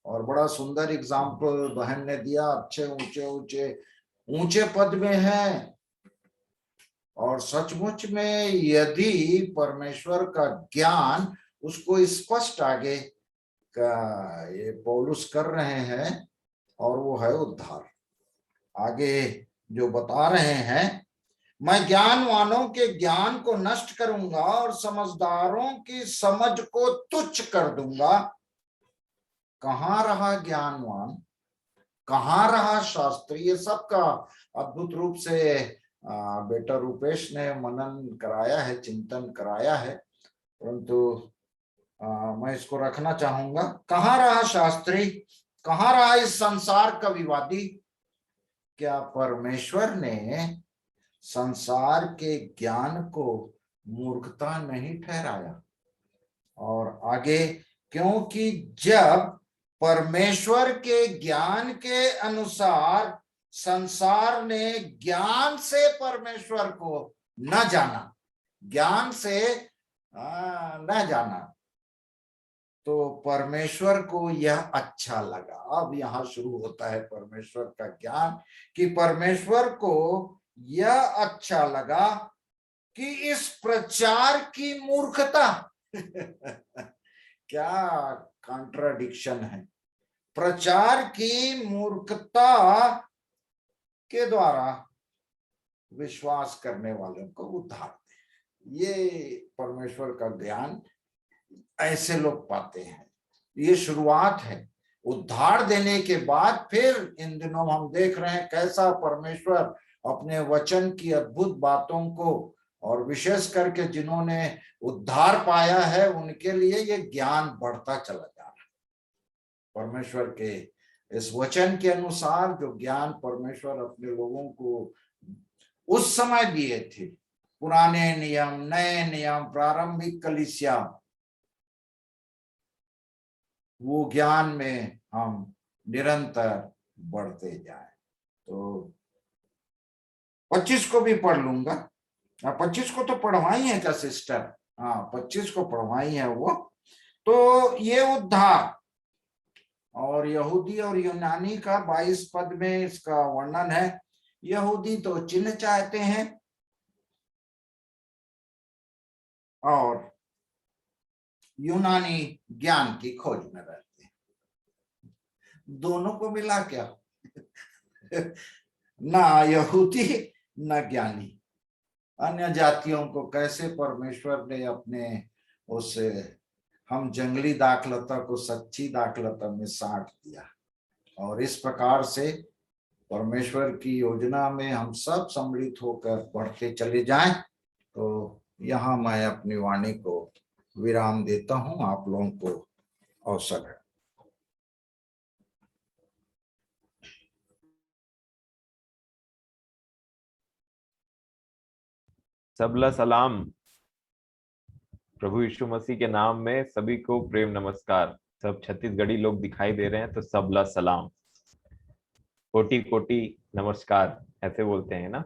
और बड़ा सुंदर एग्जाम्पल बहन ने दिया, अच्छे ऊंचे ऊंचे ऊंचे पद में है। और सचमुच में यदि परमेश्वर का ज्ञान, उसको स्पष्ट आगे का ये पौलुस कर रहे हैं, और वो है उद्धार। आगे जो बता रहे हैं, मैं ज्ञानवानों के ज्ञान को नष्ट करूंगा और समझदारों की समझ को तुच्छ कर दूंगा। कहाँ रहा ज्ञानवान, कहाँ रहा शास्त्री? ये सबका अद्भुत रूप से बेटा रूपेश ने मनन कराया है, चिंतन कराया है, परंतु मैं इसको रखना चाहूंगा। कहाँ रहा शास्त्री, कहाँ रहा इस संसार का विवादी? क्या परमेश्वर ने संसार के ज्ञान को मूर्खता नहीं ठहराया? और आगे, क्योंकि जब परमेश्वर के ज्ञान के अनुसार संसार ने ज्ञान से परमेश्वर को न जाना, ज्ञान से न जाना, तो परमेश्वर को यह अच्छा लगा। अब यहाँ शुरू होता है परमेश्वर का ज्ञान, कि परमेश्वर को यह अच्छा लगा कि इस प्रचार की मूर्खता क्या कॉन्ट्राडिक्शन है, प्रचार की मूर्खता के द्वारा विश्वास करने वालों को उद्धार दे। ये परमेश्वर का ज्ञान ऐसे लोग पाते हैं। ये शुरुआत है, उद्धार देने के बाद फिर इन दिनों हम देख रहे हैं कैसा परमेश्वर अपने वचन की अद्भुत बातों को, और विशेष करके जिन्होंने उद्धार पाया है उनके लिए ये ज्ञान बढ़ता चला जा रहा है। परमेश्वर के इस वचन के अनुसार जो ज्ञान परमेश्वर अपने लोगों को उस समय दिए थे, पुराने नियम, नए नियम, प्रारंभिक कलीसिया, वो ज्ञान में हम निरंतर बढ़ते जाएं। तो 25 को भी पढ़ लूंगा। 25 को तो पढ़वाई है क्या सिस्टर? हाँ, 25 को पढ़वाई है वो। तो ये उद्धार और यहूदी और यूनानी का 22 पद में इसका वर्णन है। यहूदी तो चिन्ह चाहते हैं और यूनानी ज्ञान की खोज में रहते हैं। दोनों को मिला क्या? ना यहूदी ना ज्ञानी। अन्य जातियों को कैसे परमेश्वर ने अपने उस हम जंगली दाखलता को सच्ची दाखलता में साट दिया, और इस प्रकार से परमेश्वर की योजना में हम सब सम्मिलित होकर बढ़ते चले जाएं। तो यहाँ मैं अपनी वाणी को विराम देता हूँ। आप लोगों को अवसर है। सबला सलाम। प्रभु यीशु मसीह के नाम में सभी को प्रेम नमस्कार। सब छत्तीसगढ़ी लोग दिखाई दे रहे हैं तो सबला सलाम, कोटि कोटि नमस्कार ऐसे बोलते हैं ना।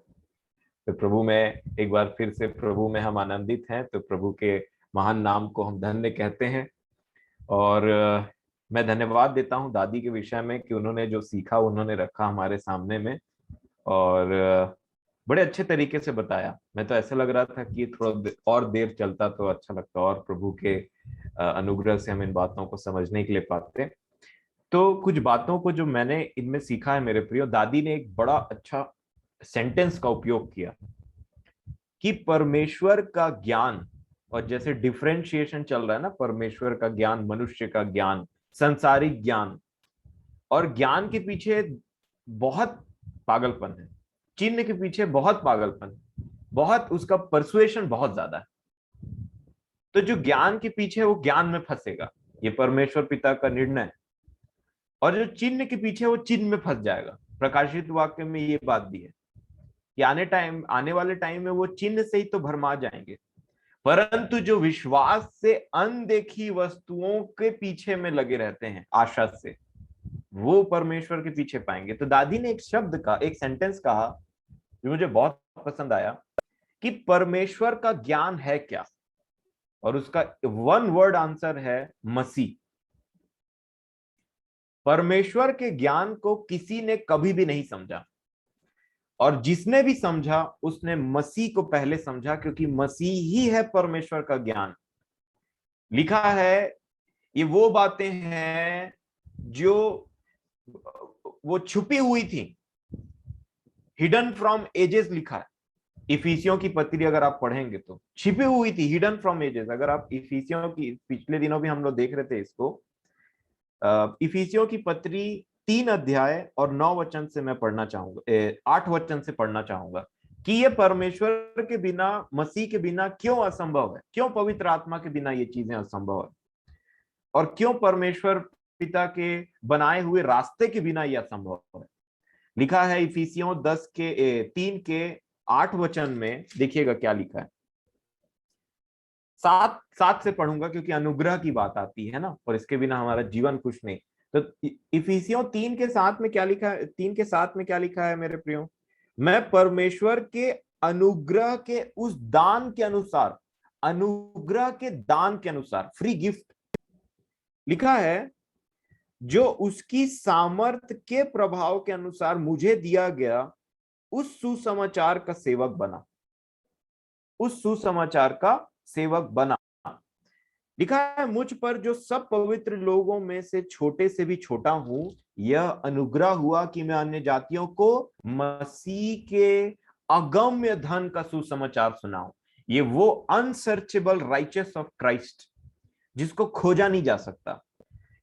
तो प्रभु में एक बार फिर से प्रभु में हम आनंदित हैं, तो प्रभु के महान नाम को हम धन्य कहते हैं। और मैं धन्यवाद देता हूं दादी के विषय में कि उन्होंने जो सीखा उन्होंने रखा हमारे सामने में, और बड़े अच्छे तरीके से बताया। मैं तो ऐसा लग रहा था कि थोड़ा और देर चलता तो अच्छा लगता, और प्रभु के अनुग्रह से हम इन बातों को समझने के लिए पाते। तो कुछ बातों को जो मैंने इनमें सीखा है मेरे प्रियो, दादी ने एक बड़ा अच्छा सेंटेंस का उपयोग किया कि परमेश्वर का ज्ञान, और जैसे डिफरेंशिएशन चल रहा है ना, परमेश्वर का ज्ञान, मनुष्य का ज्ञान, संसारिक ज्ञान, और ज्ञान के पीछे बहुत पागलपन है, चिन्ह के पीछे बहुत पागलपन है, बहुत उसका परसुएशन बहुत ज्यादा है। तो जो ज्ञान के पीछे वो ज्ञान में फंसेगा, ये परमेश्वर पिता का निर्णय है। और जो चिन्ह के पीछे वो चिन्ह में फंस जाएगा। प्रकाशित वाक्य में ये बात भी है कि आने वाले टाइम में वो चिन्ह से ही तो भरमा जाएंगे, परंतु जो विश्वास से अनदेखी वस्तुओं के पीछे में लगे रहते हैं आशा से, वो परमेश्वर के पीछे पाएंगे। तो दादी ने एक शब्द का, एक सेंटेंस कहा जो मुझे बहुत पसंद आया कि परमेश्वर का ज्ञान है क्या, और उसका वन वर्ड आंसर है मसीह। परमेश्वर के ज्ञान को किसी ने कभी भी नहीं समझा, और जिसने भी समझा उसने मसीह को पहले समझा, क्योंकि मसीह ही है परमेश्वर का ज्ञान। लिखा है ये वो बातें हैं जो वो छुपी हुई थी, हिडन फ्रॉम एजेस लिखा है। इफिसियों की पत्री अगर आप पढ़ेंगे तो छिपी हुई थी, हिडन फ्रॉम एजेस। अगर आप इफिसियों की, पिछले दिनों भी हम लोग देख रहे थे इसको, इफिसियों की पत्री 3 अध्याय और 9 वचन से मैं पढ़ना चाहूंगा, 8 वचन से पढ़ना चाहूंगा कि ये परमेश्वर के बिना, मसीह के बिना क्यों असंभव है, क्यों पवित्र आत्मा के बिना ये चीजें असंभव है, और क्यों परमेश्वर पिता के बनाए हुए रास्ते के बिना ये असंभव है। लिखा है इफिसियों 3 के 8 वचन में, देखिएगा क्या लिखा है। 7 से पढ़ूंगा क्योंकि अनुग्रह की बात आती है ना, और इसके बिना हमारा जीवन कुछ नहीं। तो इफिसियों 3 के 7 में क्या लिखा है? 3 के 7 में क्या लिखा है मेरे प्रियो? मैं परमेश्वर के अनुग्रह के उस दान के अनुसार, अनुग्रह के दान के अनुसार, फ्री गिफ्ट लिखा है, जो उसकी सामर्थ के प्रभाव के अनुसार मुझे दिया गया, उस सुसमाचार का सेवक बना, उस सुसमाचार का सेवक बना। लिखा है मुझ पर जो सब पवित्र लोगों में से छोटे से भी छोटा हूं, यह अनुग्रह हुआ कि मैं अन्य जातियों को मसीह के अगम्य धन का सुसमाचार सुनाऊं। ये वो अनसर्चेबल राइचस ऑफ क्राइस्ट, जिसको खोजा नहीं जा सकता।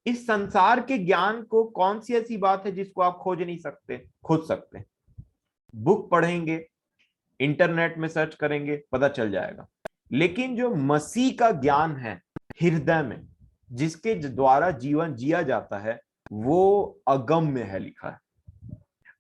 इस संसार के ज्ञान को कौन सी ऐसी बात है जिसको आप खोज नहीं सकते? खोज सकते हैं, बुक पढ़ेंगे, इंटरनेट में सर्च करेंगे, पता चल जाएगा। लेकिन जो मसीह का ज्ञान है हृदय में, जिसके द्वारा जीवन जिया जाता है, वो अगम्य है। लिखा है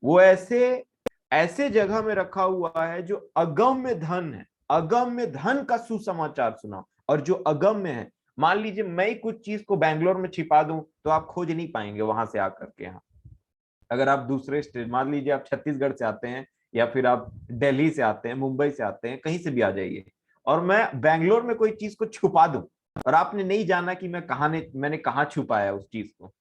वो ऐसे जगह में रखा हुआ है जो अगम्य धन है, अगम्य धन का सुसमाचार सुनाओ। और जो अगम्य है, मान लीजिए मैं ही कुछ चीज को बैंगलोर में छिपा दूं तो आप खोज नहीं पाएंगे वहां से आकर के। यहाँ अगर आप दूसरे स्टेट, मान लीजिए आप छत्तीसगढ़ से आते हैं, या फिर आप दिल्ली से आते हैं, मुंबई से आते हैं, कहीं से भी आ जाइए, और मैं बैंगलोर में कोई चीज को छुपा दूं और आपने नहीं जाना कि मैंने कहाँ छुपाया उस चीज को।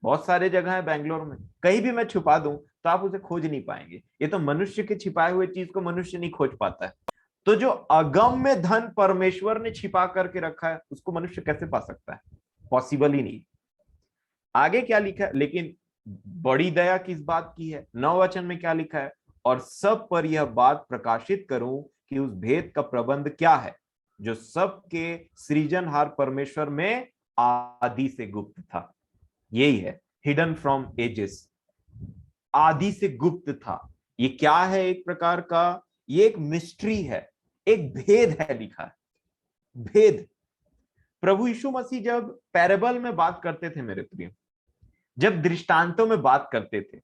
बहुत सारे जगह है बैंगलोर में, कहीं भी मैं छुपा दूं तो आप उसे खोज नहीं पाएंगे। ये तो मनुष्य के छिपाए हुए चीज को मनुष्य नहीं खोज पाता है। तो जो अगम्य धन परमेश्वर ने छिपा करके रखा है, उसको मनुष्य कैसे पा सकता है? पॉसिबल ही नहीं। आगे क्या लिखा है? लेकिन बड़ी दया किस बात की है? 9 वचन में क्या लिखा है? और सब पर यह बात प्रकाशित करूं कि उस भेद का प्रबंध क्या है, जो सबके सृजनहार परमेश्वर में आदि से गुप्त था। यही है हिडन फ्रॉम एजेस, आदि से गुप्त था। ये क्या है? एक प्रकार का ये एक मिस्ट्री है, एक भेद है, लिखा है भेद। प्रभु यीशु मसीह जब पैरेबल में बात करते थे मेरे प्रिय, जब दृष्टांतों में बात करते थे,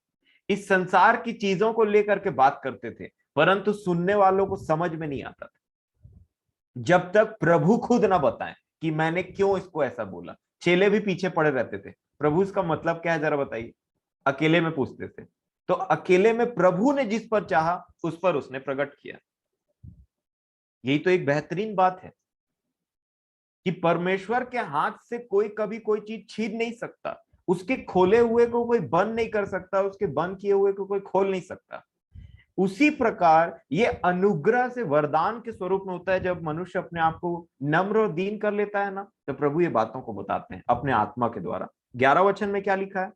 इस संसार की चीजों को लेकर के बात करते थे, परंतु सुनने वालों को समझ में नहीं आता था जब तक प्रभु खुद ना बताएं कि मैंने क्यों इसको ऐसा बोला। चेले भी पीछे पड़े रहते थे, प्रभु इसका मतलब क्या है जरा बताइए, अकेले में पूछते थे। तो अकेले में प्रभु ने जिस पर चाहा उस पर उसने प्रकट किया। यही तो एक बेहतरीन बात है कि परमेश्वर के हाथ से कोई कभी कोई चीज छीन नहीं सकता, उसके खोले हुए को कोई बंद नहीं कर सकता, उसके बंद किए हुए को कोई खोल नहीं सकता। उसी प्रकार ये अनुग्रह से वरदान के स्वरूप में होता है। जब मनुष्य अपने आप को नम्र और दीन कर लेता है ना, तो प्रभु ये बातों को बताते हैं अपने आत्मा के द्वारा। 11 वचन में क्या लिखा है?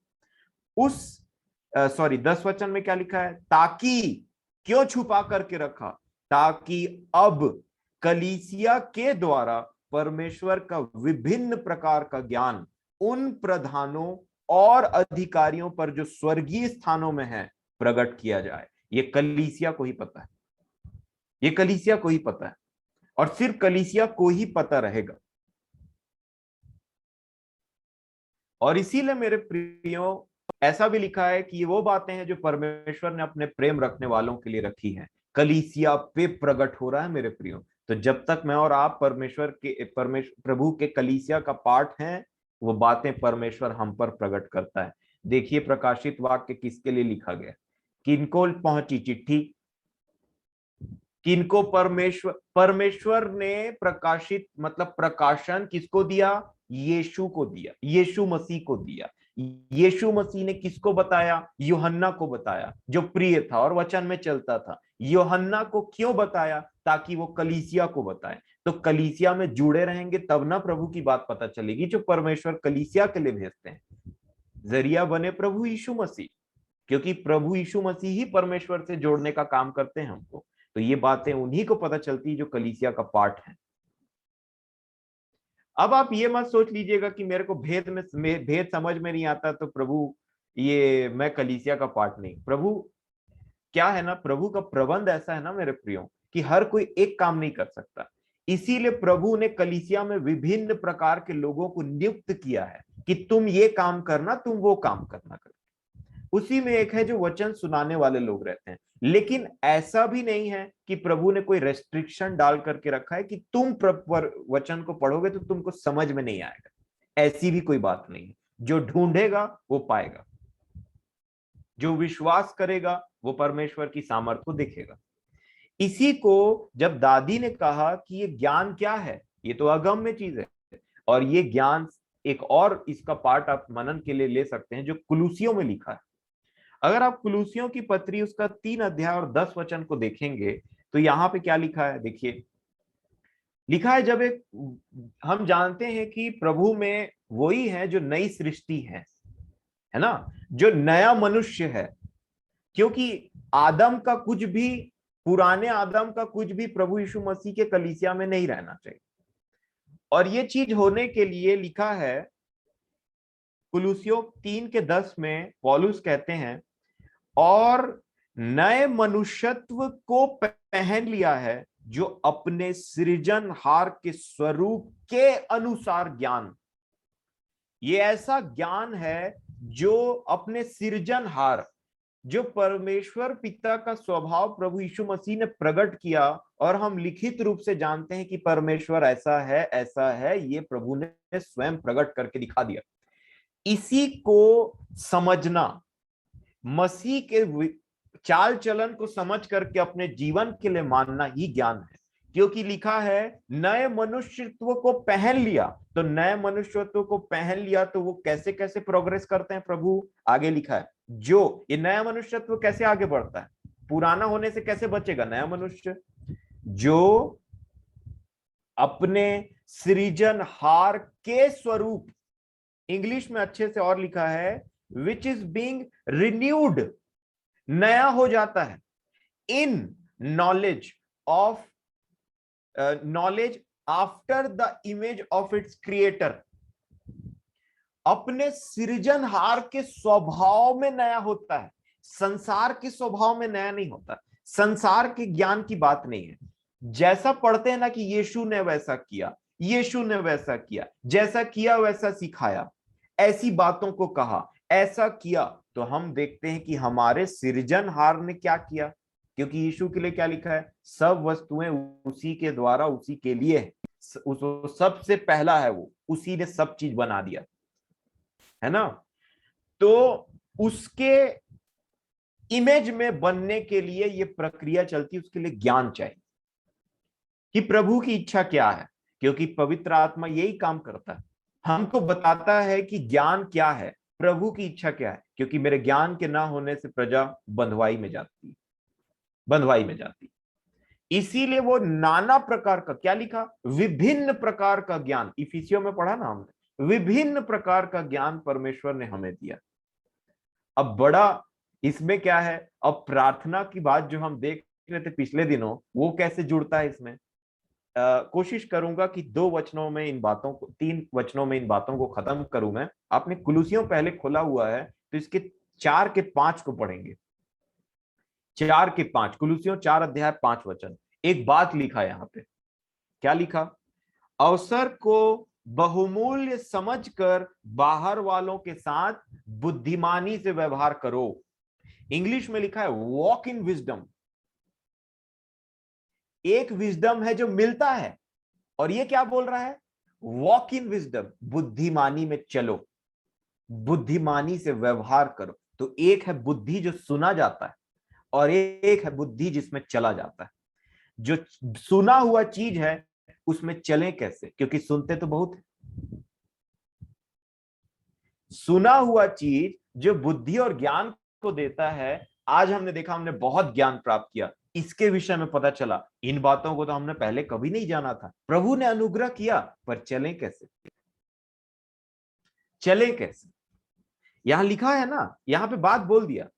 10 वचन में क्या लिखा है? ताकि, क्यों छुपा करके रखा? ताकि अब कलीसिया के द्वारा परमेश्वर का विभिन्न प्रकार का ज्ञान उन प्रधानों और अधिकारियों पर जो स्वर्गीय स्थानों में है प्रकट किया जाए। ये कलीसिया को ही पता है, ये कलीसिया को ही पता है, और सिर्फ कलीसिया को ही पता रहेगा। और इसीलिए मेरे प्रियो ऐसा भी लिखा है कि ये वो बातें हैं जो परमेश्वर ने अपने प्रेम रखने वालों के लिए रखी हैं, कलीसिया पे प्रकट हो रहा है मेरे प्रियो। तो जब तक मैं और आप प्रभु के कलीसिया का पार्ट हैं, वो बातें परमेश्वर हम पर प्रकट करता है। देखिए प्रकाशित वाक्य किसके लिए लिखा गया, किनको पहुंची चिट्ठी, किनको परमेश्वर ने प्रकाशित मतलब प्रकाशन किसको दिया? यीशु को दिया, यीशु मसीह को दिया। यीशु मसीह ने किसको बताया? यूहन्ना को बताया, जो प्रिय था और वचन में चलता था। यूहन्ना को क्यों बताया? ताकि वो कलीसिया को बताए। तो कलीसिया में जुड़े रहेंगे तब ना प्रभु की बात पता चलेगी, जो परमेश्वर कलीसिया के लिए भेजते हैं। जरिया बने प्रभु यीशु मसीह, क्योंकि प्रभु यीशु मसीह ही परमेश्वर से जोड़ने का काम करते हैं हमको। तो ये बातें उन्हीं को पता चलती है जो कलीसिया का पार्ट है। अब आप ये मत सोच लीजिएगा कि मेरे को भेद समझ में नहीं आता तो प्रभु ये मैं कलीसिया का पार्ट नहीं। प्रभु क्या है ना, प्रभु का प्रबंध ऐसा है ना मेरे प्रियो कि हर कोई एक काम नहीं कर सकता। इसीलिए प्रभु ने कलीसिया में विभिन्न प्रकार के लोगों को नियुक्त किया है कि तुम ये काम करना, तुम वो काम करना। उसी में एक है जो वचन सुनाने वाले लोग रहते हैं। लेकिन ऐसा भी नहीं है कि प्रभु ने कोई रेस्ट्रिक्शन डाल करके रखा है कि तुम वचन को पढ़ोगे तो तुमको समझ में नहीं आएगा। ऐसी भी कोई बात नहीं है। जो ढूंढेगा वो पाएगा, जो विश्वास करेगा वो परमेश्वर की सामर्थ को देखेगा। इसी को जब दादी ने कहा कि ये ज्ञान क्या है, ये तो अगम्य चीज है, और ये ज्ञान एक और इसका पार्ट आप मनन के लिए ले सकते हैं जो कुलूसियों में लिखा है। अगर आप कुलूसियों की पत्री उसका 3 अध्याय और 10 वचन को देखेंगे तो यहाँ पे क्या लिखा है, देखिए लिखा है, जब हम जानते हैं कि प्रभु में वही है जो नई सृष्टि है ना, जो नया मनुष्य है। क्योंकि आदम का कुछ भी, पुराने आदम का कुछ भी प्रभु यीशु मसीह के कलीसिया में नहीं रहना चाहिए। और ये चीज होने के लिए लिखा है कुलूसियों 3:10 में पौलुस कहते हैं, और नए मनुष्यत्व को पहन लिया है जो अपने सृजनहार के स्वरूप के अनुसार ज्ञान। ये ऐसा ज्ञान है जो अपने सृजनहार, जो परमेश्वर पिता का स्वभाव प्रभु यीशु मसीह ने प्रकट किया, और हम लिखित रूप से जानते हैं कि परमेश्वर ऐसा है, ये प्रभु ने स्वयं प्रकट करके दिखा दिया। इसी को समझना, मसीह के चाल चलन को समझ करके अपने जीवन के लिए मानना ही ज्ञान है। क्योंकि लिखा है नए मनुष्यत्व को पहन लिया। तो नए मनुष्यत्व को पहन लिया तो वो कैसे कैसे प्रोग्रेस करते हैं प्रभु, आगे लिखा है। जो ये नया मनुष्यत्व कैसे आगे बढ़ता है, पुराना होने से कैसे बचेगा नया मनुष्य, जो अपने सृजनहार के स्वरूप, इंग्लिश में अच्छे से और लिखा है which is being renewed, नया हो जाता है, in knowledge after the image of its creator। अपने सृजनहार के स्वभाव में नया होता है, संसार के स्वभाव में नया नहीं होता। संसार के ज्ञान की बात नहीं है। जैसा पढ़ते हैं ना कि यीशु ने वैसा किया, यीशु ने वैसा किया, जैसा किया वैसा सिखाया, ऐसी बातों को कहा, ऐसा किया, तो हम देखते हैं कि हमारे सृजनहार ने क्या किया, क्योंकि यीशु के लिए क्या लिखा है, सब वस्तुएं उसी के द्वारा, उसी के लिए है। सबसे पहला है वो, उसी ने सब चीज बना दिया, है ना। तो उसके इमेज में बनने के लिए ये प्रक्रिया चलती है, उसके लिए ज्ञान चाहिए कि प्रभु की इच्छा क्या है, क्योंकि पवित्र आत्मा यही काम करता है, हमको बताता है कि ज्ञान क्या है, प्रभु की इच्छा क्या है। क्योंकि मेरे ज्ञान के ना होने से प्रजा बंधुआई में जाती है, बंधुआई में जाती है। इसीलिए वो नाना प्रकार का, क्या लिखा, विभिन्न प्रकार का ज्ञान, इफिसियों में पढ़ा ना हमने, विभिन्न प्रकार का ज्ञान परमेश्वर ने हमें दिया। अब बड़ा इसमें क्या है, अब प्रार्थना की बात जो हम देख रहे थे पिछले दिनों, वो कैसे जुड़ता है इसमें। कोशिश करूंगा कि 2 वचनों में इन बातों को, 3 वचनों में इन बातों को खत्म करूं मैं। आपने कुलुसियों पहले खोला हुआ है, तो इसके 4 के 5 को पढ़ेंगे। 4 के 5, कुलुसियों 4 अध्याय 5 वचन। एक बात लिखा है यहाँ पे, क्या लिखा, अवसर को बहुमूल्य समझकर बाहर वालों के साथ बुद्धिमानी से व्यवहार करो। इंग्लिश में लिखा है वॉक इन विजडम। एक विजडम है जो मिलता है, और ये क्या बोल रहा है, वॉक इन विजडम, बुद्धिमानी में चलो, बुद्धिमानी से व्यवहार करो। तो एक है बुद्धि जो सुना जाता है, और एक है बुद्धि जिसमें चला जाता है। जो सुना हुआ चीज है उसमें चलें कैसे, क्योंकि सुनते तो बहुत है। सुना हुआ चीज जो बुद्धि और ज्ञान को देता है, आज हमने देखा, हमने बहुत ज्ञान प्राप्त किया, इसके विषय में पता चला, इन बातों को तो हमने पहले कभी नहीं जाना था। प्रभु ने अनुग्रह किया, पर चलें कैसे, चलें कैसे। यहां लिखा है ना, यहां पे बात बोल दिया,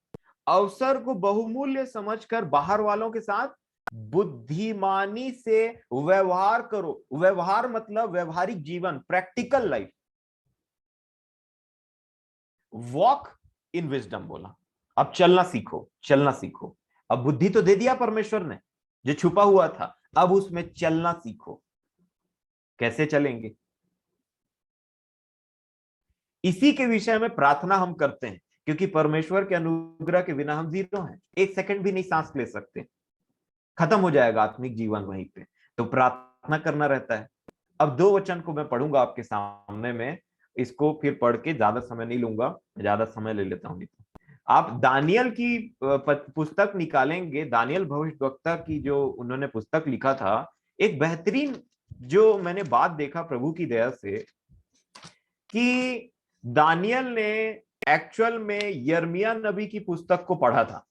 अवसर को बहुमूल्य समझकर बाहर वालों के साथ बुद्धिमानी से व्यवहार करो। व्यवहार मतलब व्यवहारिक जीवन, practical life. Walk in wisdom बोला, अब चलना सीखो, चलना सीखो। अब बुद्धि तो दे दिया परमेश्वर ने, जो छुपा हुआ था, अब उसमें चलना सीखो। कैसे चलेंगे, इसी के विषय में प्रार्थना हम करते हैं, क्योंकि परमेश्वर के अनुग्रह के बिना हम जीरो हैं, 1 सेकंड भी नहीं सांस ले सकते, खत्म हो जाएगा आत्मिक जीवन वहीं पे। तो प्रार्थना करना रहता है। अब 2 वचन को मैं पढ़ूंगा आपके सामने में, इसको फिर पढ़ के ज्यादा समय नहीं लूंगा, ज्यादा समय ले लेता हूं। आप दानियल की पुस्तक निकालेंगे, दानियल भविष्यवक्ता की जो उन्होंने पुस्तक लिखा था, एक बेहतरीन जो मैंने बात देखा प्रभु की दया से, कि दानियल ने एक्चुअल में यिर्मयाह नबी की पुस्तक को पढ़ा था,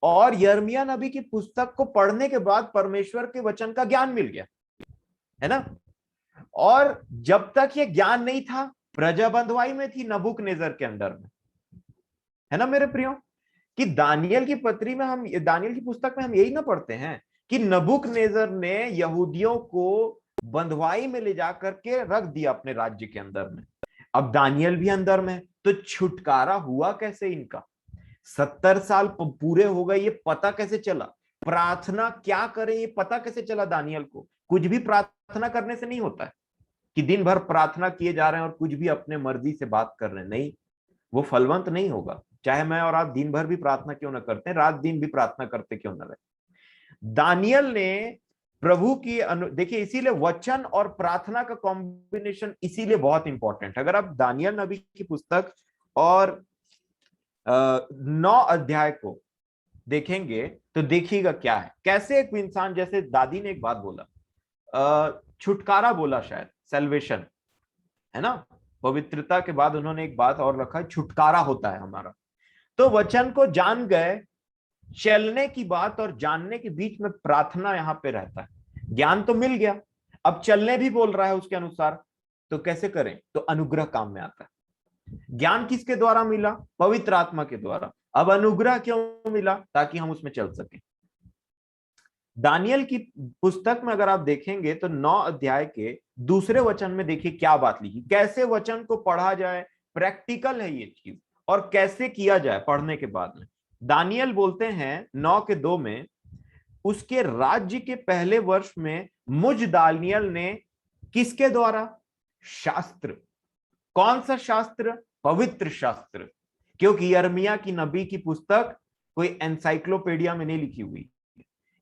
और यिर्मयाह नबी की पुस्तक को पढ़ने के बाद परमेश्वर के वचन का ज्ञान मिल गया, है ना। और जब तक ये ज्ञान नहीं था, प्रजा बंधुआई में थी नबूकनेजर के अंडर में, है ना मेरे प्रियो। कि दानियल की पत्री में हम, दानियल की पुस्तक में हम यही ना पढ़ते हैं कि नबूकनेजर ने यहूदियों को बंधुआई में ले जाकर के रख दिया अपने राज्य के अंदर में। अब दानियल भी अंदर में, तो छुटकारा हुआ कैसे इनका, 70 साल पूरे हो गए, ये पता कैसे चला, प्रार्थना क्या करें ये पता कैसे चला दानियल को। कुछ भी प्रार्थना करने से नहीं होता है कि दिन भर प्रार्थना किए जा रहे हैं और कुछ भी अपने मर्जी से बात कर रहे हैं, नहीं, वो फलवंत नहीं होगा। चाहे मैं और आप दिन भर भी प्रार्थना क्यों ना करते हैं, रात दिन भी प्रार्थना करते क्यों ना रहे। दानियल ने प्रभु की देखिए, इसीलिए वचन और प्रार्थना का कॉम्बिनेशन इसीलिए बहुत इंपॉर्टेंट है। अगर आप दानियल नबी की पुस्तक और 9 अध्याय को देखेंगे तो देखिएगा क्या है, कैसे एक इंसान, जैसे दादी ने एक बात बोला, छुटकारा बोला, शायद सैल्वेशन, है ना, पवित्रता के बाद उन्होंने एक बात और रखा, छुटकारा होता है हमारा। तो वचन को जान गए, चलने की बात और जानने के बीच में प्रार्थना यहां पे रहता है। ज्ञान तो मिल गया, अब चलने भी बोल रहा है उसके अनुसार, तो कैसे करें, तो अनुग्रह काम में आता है। ज्ञान किसके द्वारा मिला, पवित्र आत्मा के द्वारा। अब अनुग्रह क्यों मिला, ताकि हम उसमें चल सकें। दानियल की पुस्तक में अगर आप देखेंगे तो 9 अध्याय के दूसरे वचन में देखिए क्या बात लिखी, कैसे वचन को पढ़ा जाए, प्रैक्टिकल है ये चीज, और कैसे किया जाए पढ़ने के बाद में। दानियल बोलते हैं 9:2 में, उसके राज्य के पहले वर्ष में मुझ दानियल ने किसके द्वारा? शास्त्र। कौन सा शास्त्र? पवित्र शास्त्र। क्योंकि यिर्मयाह की नबी की पुस्तक कोई एनसाइक्लोपीडिया में नहीं लिखी हुई,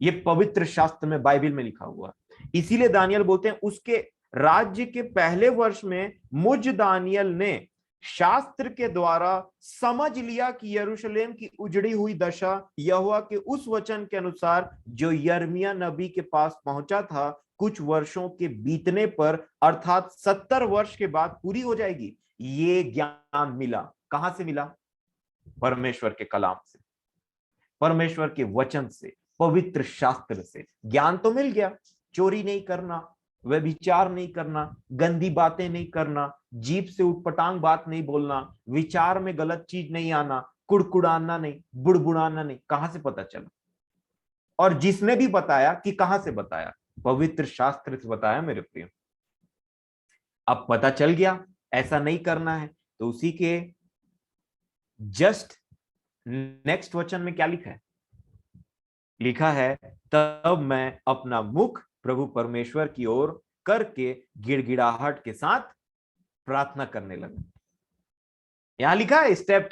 ये पवित्र शास्त्र में, बाइबल में लिखा हुआ। इसीलिए दानियल बोलते हैं उसके राज्य के पहले वर्ष में मुझ दानियल ने शास्त्र के द्वारा समझ लिया कि यरूशलेम की उजड़ी हुई दशा यहोवा के उस वचन के अनुसार जो यिर्मयाह नबी के पास पहुंचा था, कुछ वर्षों के बीतने पर अर्थात 70 वर्ष के बाद पूरी हो जाएगी। ये ज्ञान मिला। कहां से मिला? परमेश्वर के कलाम से, परमेश्वर के वचन से, पवित्र शास्त्र से ज्ञान तो मिल गया। चोरी नहीं करना, व्यभिचार नहीं करना, गंदी बातें नहीं करना, जीभ से उटपटांग बात नहीं बोलना, विचार में गलत चीज नहीं आना, कुड़कुड़ाना नहीं, बुड़बुड़ाना नहीं। कहां से पता चला? और जिसने भी बताया कि कहां से बताया? पवित्र शास्त्र से बताया मेरे प्रिय। अब पता चल गया ऐसा नहीं करना है, तो उसी के जस्ट नेक्स्ट वचन में क्या लिखा है? लिखा है, तब मैं अपना मुख प्रभु परमेश्वर की ओर करके गिड़गिड़ाहट के साथ प्रार्थना करने लगा। यहां लिखा है स्टेप,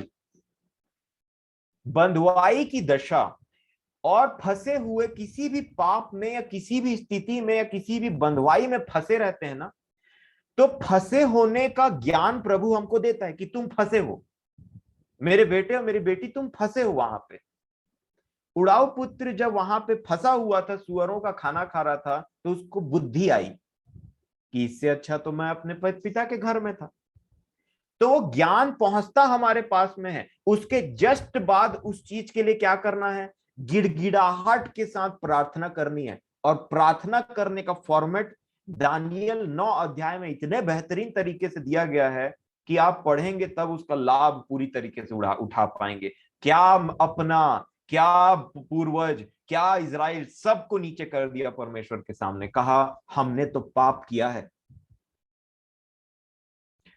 बंधुआई की दशा और फंसे हुए किसी भी पाप में या किसी भी स्थिति में या किसी भी बंधुआई में फंसे रहते हैं ना, तो फंसे होने का ज्ञान प्रभु हमको देता है कि तुम फंसे हो, मेरे बेटे और मेरी बेटी, तुम फंसे हो वहां पे। उड़ाऊ पुत्र जब वहां पे फंसा हुआ था, सुअरों का खाना खा रहा था, तो उसको बुद्धि आई कि इससे अच्छा तो मैं अपने पिता के घर में था। तो वो ज्ञान पहुंचता हमारे पास में है। उसके जस्ट बाद उस चीज के लिए क्या करना है? गिड़गिड़ाहट के साथ प्रार्थना करनी है। और प्रार्थना करने का फॉर्मेट दानियल 9 अध्याय में इतने बेहतरीन तरीके से दिया गया है कि आप पढ़ेंगे तब उसका लाभ पूरी तरीके से उठा पाएंगे। क्या अपना, क्या पूर्वज, क्या इजराइल, सबको नीचे कर दिया परमेश्वर के सामने। कहा हमने तो पाप किया है,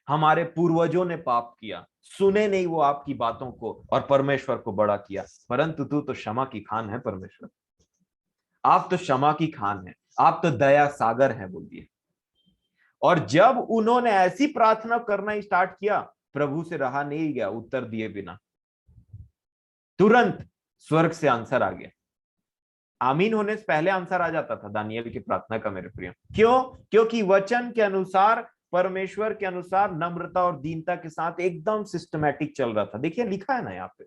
हमारे पूर्वजों ने पाप किया, सुने नहीं वो आपकी बातों को और परमेश्वर को बड़ा किया। परंतु तू तो क्षमा की खान है परमेश्वर, आप तो क्षमा की खान है, आप तो दया सागर है बोलिए। और जब उन्होंने ऐसी प्रार्थना करना स्टार्ट किया, प्रभु से रहा नहीं गया उत्तर दिए बिना। तुरंत स्वर्ग से आंसर आ गया। आमीन होने से पहले आंसर आ जाता था दानियल की प्रार्थना का मेरे प्रिय। क्यों? क्योंकि वचन के अनुसार, परमेश्वर के अनुसार नम्रता और दीनता के साथ एकदम सिस्टमैटिक चल रहा था। देखिए लिखा है ना यहाँ पे,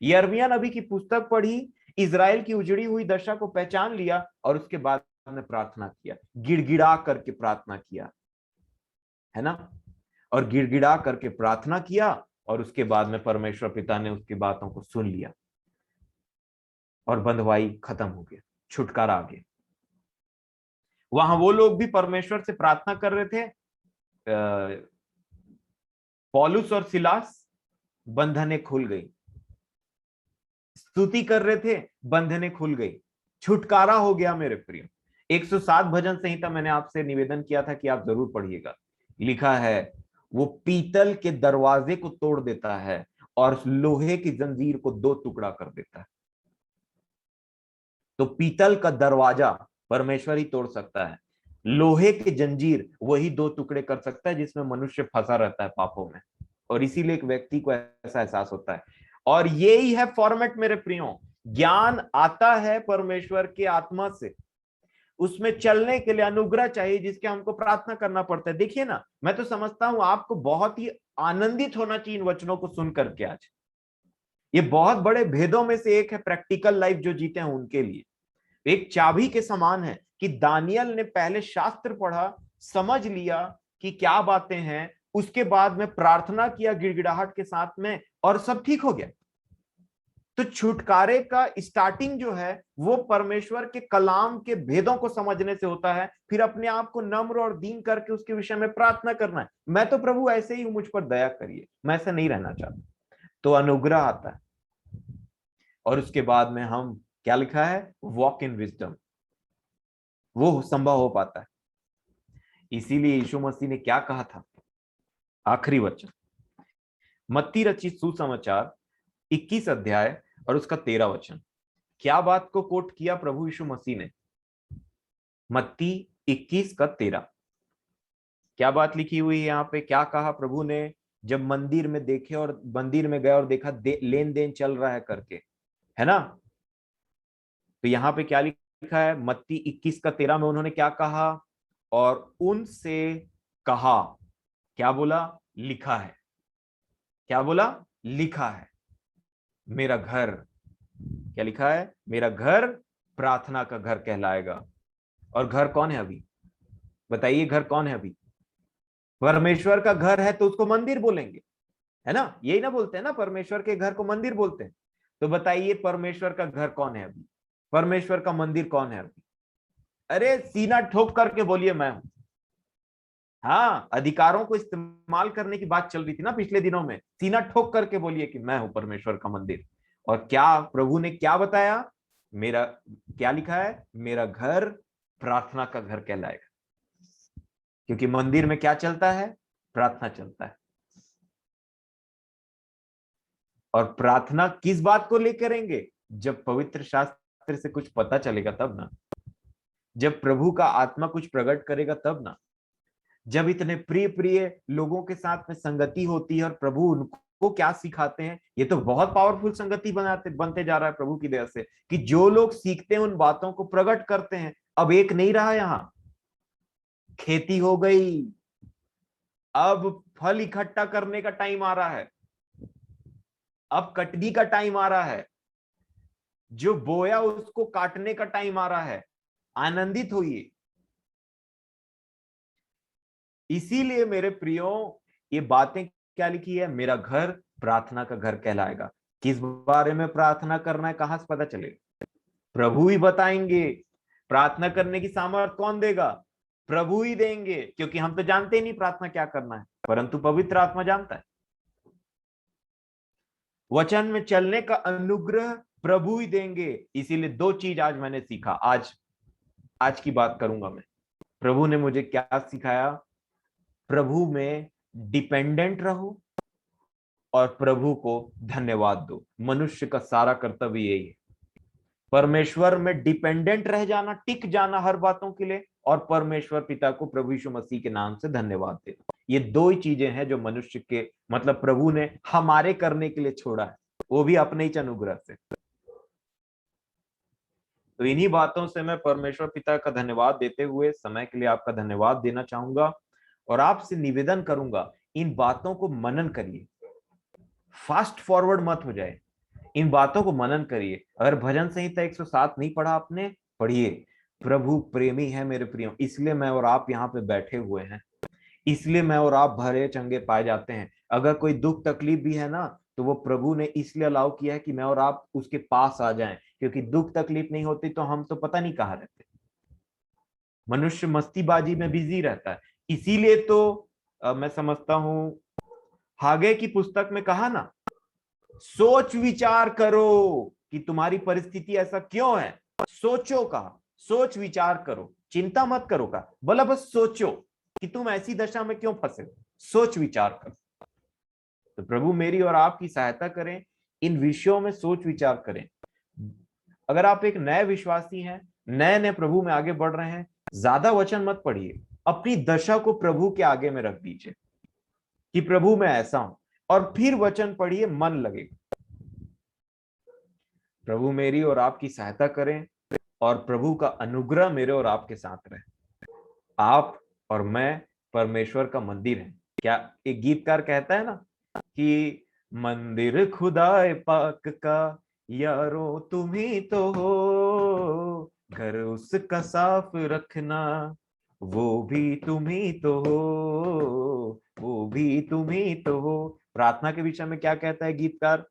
यिर्मयाह नबी की पुस्तक पढ़ी, इजराइल की उजड़ी हुई दशा को पहचान लिया और उसके बाद में प्रार्थना किया, गिड़गिड़ा करके प्रार्थना किया, है ना। और गिड़गिड़ा करके प्रार्थना किया और उसके बाद में परमेश्वर पिता ने उसकी बातों को सुन लिया और बंधुआई खत्म हो गया, छुटकारा आ गया। वहां वो लोग भी परमेश्वर से प्रार्थना कर रहे थे, पौलुस और सिलास, बंधने खुल गई। स्तुति कर रहे थे, बंधने खुल गई, छुटकारा हो गया मेरे प्रिय। 107 भजन संहिता मैंने आपसे निवेदन किया था कि आप जरूर पढ़िएगा। लिखा है, वो पीतल के दरवाजे को तोड़ देता है और लोहे की जंजीर को 2 टुकड़ा कर देता है। तो पीतल का दरवाजा परमेश्वर ही तोड़ सकता है, लोहे की जंजीर वही 2 टुकड़े कर सकता है जिसमें मनुष्य फंसा रहता है पापों में। और इसीलिए एक व्यक्ति को ऐसा एहसास होता है। और यही है फॉर्मेट मेरे प्रियो। ज्ञान आता है परमेश्वर की आत्मा से, उसमें चलने के लिए अनुग्रह चाहिए जिसके हमको प्रार्थना करना पड़ता है। देखिए ना, मैं तो समझता हूं आपको बहुत ही आनंदित होना चाहिए इन वचनों को सुन करके। आज ये बहुत बड़े भेदों में से एक है, प्रैक्टिकल लाइफ जो जीते हैं उनके लिए एक चाबी के समान है कि दानियल ने पहले शास्त्र पढ़ा, समझ लिया कि क्या बातें हैं, उसके बाद में प्रार्थना किया गिड़गिड़ाहट के साथ में और सब ठीक हो गया। तो छुटकारे का स्टार्टिंग जो है वो परमेश्वर के कलाम के भेदों को समझने से होता है, फिर अपने आप को नम्र और दीन करके उसके विषय में प्रार्थना करना है। मैं तो प्रभु ऐसे ही हूं, मुझ पर दया करिए, मैं ऐसे नहीं रहना चाहता। तो अनुग्रह आता है और उसके बाद में हम, क्या लिखा है, वॉक इन विजडम, वो संभव हो पाता है। इसीलिए यीशु मसीह ने क्या कहा था, आखिरी वचन, मत्ती रचित सुसमाचार 21 अध्याय और उसका 13 वचन। क्या बात को कोट किया प्रभु यीशु मसीह ने? मत्ती 21 का 13। क्या बात लिखी हुई है यहाँ पे? क्या कहा प्रभु ने जब मंदिर में देखे और मंदिर में गया और देखा लेन देन चल रहा है करके, है ना? तो यहाँ पे क्या लिखा है? मत्ती 21 का 13 में उन्होंने क्या कहा? और उनसे कहा, क्या बोला? लिखा है। क्या बोला? लिखा है, मेरा घर, क्या लिखा है? मेरा घर प्रार्थना का घर कहलाएगा। और घर कौन है अभी? बताइए, घर कौन है अभी? परमेश्वर का घर है तो उसको मंदिर बोलेंगे, है ना? यही ना बोलते हैं ना, परमेश्वर के घर को मंदिर बोलते हैं। तो बताइए परमेश्वर का घर कौन है अभी? परमेश्वर का मंदिर कौन है अभी? अरे सीना ठोक करके बोलिए मैं हूं। हाँ, अधिकारों को इस्तेमाल करने की बात चल रही थी ना पिछले दिनों में। सीना ठोक करके बोलिए कि मैं हूं परमेश्वर का मंदिर। और क्या प्रभु ने क्या बताया? मेरा, क्या लिखा है? मेरा घर प्रार्थना का घर कहलाएगा। क्योंकि मंदिर में क्या चलता है? प्रार्थना चलता है। और प्रार्थना किस बात को लेकर करेंगे? जब पवित्र शास्त्र से कुछ पता चलेगा तब ना, जब प्रभु का आत्मा कुछ प्रकट करेगा तब ना, जब इतने प्रिय प्रिय लोगों के साथ में संगति होती है और प्रभु उनको क्या सिखाते हैं। ये तो बहुत पावरफुल संगति बनते जा रहा है प्रभु की दया से, कि जो लोग सीखते हैं उन बातों को प्रकट करते हैं। अब एक नहीं रहा, यहां खेती हो गई, अब फल इकट्ठा करने का टाइम आ रहा है, अब कटनी का टाइम आ रहा है, जो बोया उसको काटने का टाइम आ रहा है। आनंदित होइए। इसीलिए मेरे प्रियो, ये बातें क्या लिखी है? मेरा घर प्रार्थना का घर कहलाएगा। किस बारे में प्रार्थना करना है, कहां से पता चलेगा? प्रभु ही बताएंगे। प्रार्थना करने की सामर्थ कौन देगा? प्रभु ही देंगे, क्योंकि हम तो जानते ही नहीं प्रार्थना क्या करना है, परंतु पवित्र आत्मा जानता है। वचन में चलने का अनुग्रह प्रभु ही देंगे। इसीलिए दो चीज आज मैंने सीखा। आज की बात करूंगा मैं। प्रभु ने मुझे क्या सिखाया? प्रभु में डिपेंडेंट रहो और प्रभु को धन्यवाद दो। मनुष्य का सारा कर्तव्य यही है, परमेश्वर में डिपेंडेंट रह जाना, टिक जाना हर बातों के लिए, और परमेश्वर पिता को प्रभु यीशु मसीह के नाम से धन्यवाद देना। ये दो ही चीजें हैं जो मनुष्य के, मतलब प्रभु ने हमारे करने के लिए छोड़ा है, वो भी अपने ही अनुग्रह से। तो इन्हीं बातों से मैं परमेश्वर पिता का धन्यवाद देते हुए समय के लिए आपका धन्यवाद देना चाहूंगा और आपसे निवेदन करूंगा, इन बातों को मनन करिए, फास्ट फॉरवर्ड मत हो जाए। इन बातों को मनन करिए। अगर भजन संहिता 107 नहीं पढ़ा आपने, पढ़िए। प्रभु प्रेमी है मेरे प्रियो, इसलिए मैं और आप यहाँ पे बैठे हुए हैं, इसलिए मैं और आप भरे चंगे पाए जाते हैं। अगर कोई दुख तकलीफ भी है ना, तो वो प्रभु ने इसलिए अलाउ किया है कि मैं और आप उसके पास आ जाएं, क्योंकि दुख तकलीफ नहीं होती तो हम तो पता नहीं कहाँ रहते। मनुष्य मस्तीबाजी में बिजी रहता है। इसीलिए तो मैं समझता हूं, हागे की पुस्तक में कहा ना, सोच विचार करो कि तुम्हारी परिस्थिति ऐसा क्यों है। सोचो, कहा सोच विचार करो, चिंता मत करो, कहा बोला बस सोचो कि तुम ऐसी दशा में क्यों फंसे हो, सोच विचार करो। तो प्रभु मेरी और आपकी सहायता करें, इन विषयों में सोच विचार करें। अगर आप एक नए विश्वासी हैं, नए प्रभु में आगे बढ़ रहे हैं, ज्यादा वचन मत पढ़िए, अपनी दशा को प्रभु के आगे में रख दीजिए कि प्रभु मैं ऐसा हूं, और फिर वचन पढ़िए, मन लगेगा। प्रभु मेरी और आपकी सहायता करें और प्रभु का अनुग्रह मेरे और आपके साथ रहे। आप और मैं परमेश्वर का मंदिर है। क्या एक गीतकार कहता है ना कि मंदिर खुदाए पाक का, यारो तुम ही तो हो, घर उसका साफ रखना, वो भी तुम ही तो हो, वो भी तुम ही तो हो। प्रार्थना के विषय में क्या कहता है गीतकार?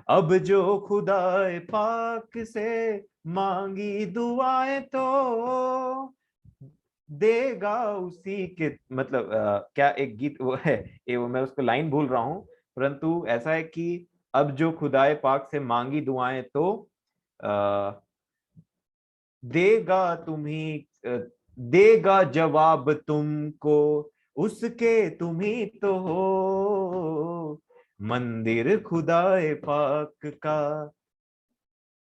अब जो खुदाए पाक से मांगी दुआएं तो देगा उसी के, मतलब क्या एक गीत वो है, वो मैं उसको लाइन भूल रहा हूं, परंतु ऐसा है कि अब जो खुदाए पाक से मांगी दुआएं तो देगा तुम्ही देगा जवाब तुमको, उसके तुम ही तो हो। मंदिर खुदाए पाक का,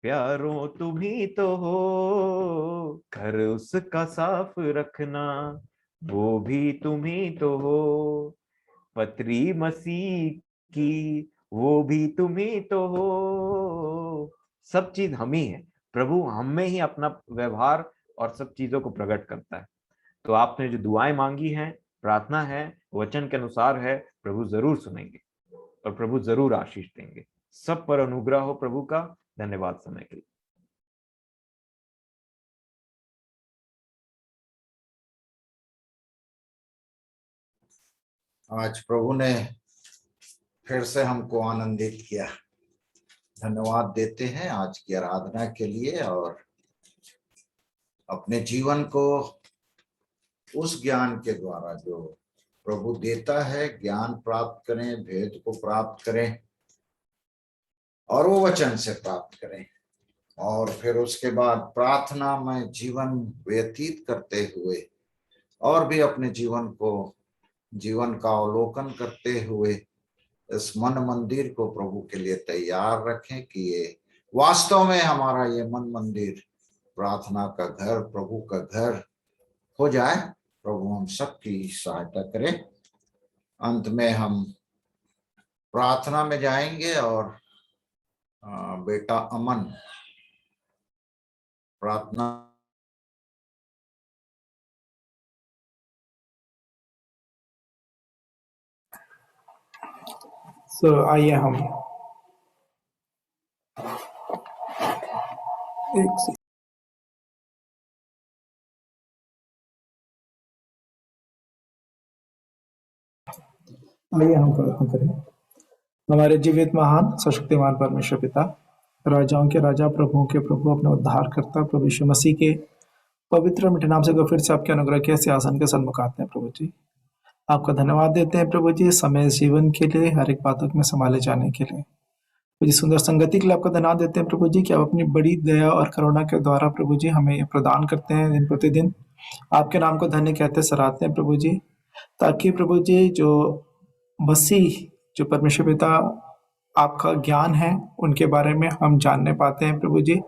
प्यारों तुम ही तो हो। घर उसका साफ रखना, वो भी तुम ही तो हो। पत्री मसीह की, वो भी तुम ही तो हो। सब चीज हम ही है। प्रभु हम में ही अपना व्यवहार और सब चीजों को प्रकट करता है। तो आपने जो दुआएं मांगी हैं, प्रार्थना है, वचन के अनुसार है, प्रभु जरूर सुनेंगे और प्रभु जरूर आशीष देंगे। सब पर अनुग्रह हो प्रभु का। धन्यवाद समय के लिए। आज प्रभु ने फिर से हमको आनंदित किया। धन्यवाद देते हैं आज की आराधना के लिए, और अपने जीवन को उस ज्ञान के द्वारा जो प्रभु देता है, ज्ञान प्राप्त करें, भेद को प्राप्त करें और वो वचन से प्राप्त करें, और फिर उसके बाद प्रार्थना में जीवन व्यतीत करते हुए और भी अपने जीवन का अवलोकन करते हुए इस मन मंदिर को प्रभु के लिए तैयार रखें कि ये वास्तव में हमारा ये मन मंदिर प्रार्थना का घर, प्रभु का घर हो जाए। प्रभु हम सबकी सहायता करें। अंत में हम प्रार्थना में जाएंगे और बेटा अमन प्रार्थना आइए हम आइए हम प्रार्थना करें। हमारे जीवित महान सशक्तिमान परमेश्वर पिता, राजाओं के राजा, प्रभुओं के प्रभु, अपने उद्धार करता प्रभु यीशु मसीह के पवित्र मीठे नाम से फिर से आपके अनुग्रह के सिंहासन के सन्मुख आते हैं। प्रभु जी आपका धन्यवाद देते हैं प्रभु जी, समय जीवन के लिए, हर एक बातों में संभाले जाने के लिए। प्रभु जी सुंदर संगति के लिए आपका धन्यवाद देते हैं प्रभु जी कि आप अपनी बड़ी दया और करुणा के द्वारा प्रभु जी हमें प्रदान करते हैं दिन प्रतिदिन। आपके नाम को धन्य कहते सराहते हैं प्रभु जी, ताकि प्रभु जी जो मसीह, जो परमेश्वर पिता आपका ज्ञान है, उनके बारे में हम जानने पाते हैं प्रभु जी।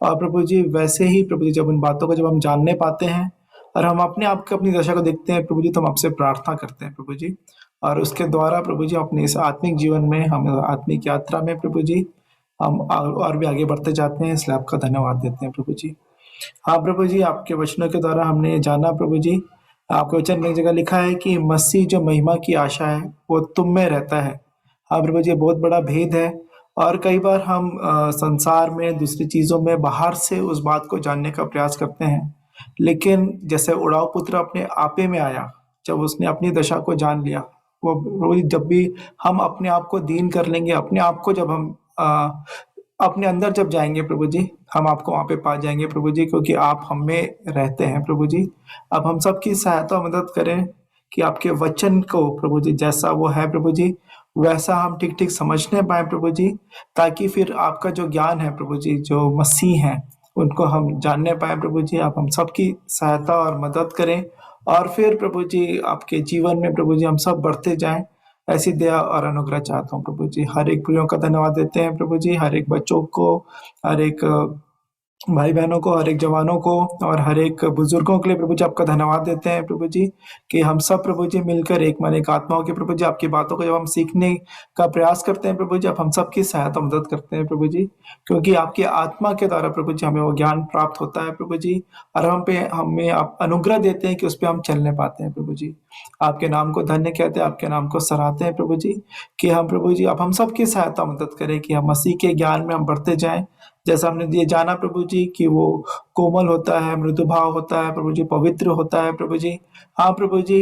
और प्रभु जी वैसे ही प्रभु जी जब उन बातों को जब हम जानने पाते हैं और हम अपने आप को, अपनी दशा को देखते हैं प्रभु जी, तो हम आपसे प्रार्थना करते हैं प्रभु जी, और उसके द्वारा प्रभु जी अपने इस आत्मिक जीवन में, हम आत्मिक यात्रा में प्रभु जी हम और भी आगे बढ़ते जाते हैं। इसलिए आपका धन्यवाद देते हैं प्रभु जी। हाँ प्रभु जी, आपके वचनों के द्वारा हमने जाना प्रभु जी, आपके वचन में एक जगह लिखा है कि मसीह जो महिमा की आशा है वो तुम में रहता है। हाँ प्रभु जी, बहुत बड़ा भेद है, और कई बार हम संसार में, दूसरी चीज़ों में, बाहर से उस बात को जानने का प्रयास करते हैं, लेकिन जैसे उड़ाऊ पुत्र अपने आपे में आया, जब उसने अपनी दशा को जान लिया, वो जब भी हम अपने आप को दीन कर लेंगे, अपने आप को जब हम अपने अंदर जब जाएंगे प्रभु जी, हम आपको वहाँ पे पा जाएंगे प्रभु जी, क्योंकि आप हम में रहते हैं प्रभु जी। अब हम सबकी सहायता मदद करें कि आपके वचन को प्रभु जी जैसा वो है प्रभु जी, वैसा हम ठीक ठीक समझने पाए प्रभु जी, ताकि फिर आपका जो ज्ञान है प्रभु जी, जो मसीह हैं, उनको हम जानने पाए प्रभु जी। आप हम सबकी सहायता और मदद करें, और फिर प्रभु जी आपके जीवन में प्रभु जी हम सब बढ़ते जाएं। ऐसी दया और अनुग्रह चाहता हूँ प्रभु जी। हर एक प्रियों का धन्यवाद देते हैं प्रभु जी, हर एक बच्चों को, हर एक भाई बहनों को, हर एक जवानों को और हर एक बुजुर्गों के लिए प्रभु जी आपका धन्यवाद देते हैं प्रभु जी, कि हम सब प्रभु जी मिलकर एक मन एक आत्मा हो के प्रभु जी आपकी बातों को जब हम सीखने का प्रयास करते हैं प्रभु जी, आप हम सबकी सहायता मदद करते हैं प्रभु जी, क्योंकि आपकी आत्मा के द्वारा प्रभु जी हमें वो ज्ञान प्राप्त होता है प्रभु जी, और हमें आप अनुग्रह देते हैं कि उस पर हम चलने पाते हैं प्रभु जी। आपके नाम को धन्य कहते हैं, आपके नाम को सराहते हैं प्रभु जी, कि हम प्रभु जी आप हम सबकी सहायता मदद करें कि हम मसीह के ज्ञान में हम बढ़ते जाएं। जैसा हमने ये जाना प्रभु जी कि वो कोमल होता है, मृदु भाव होता है प्रभु जी, पवित्र होता है प्रभु जी। हाँ प्रभु जी,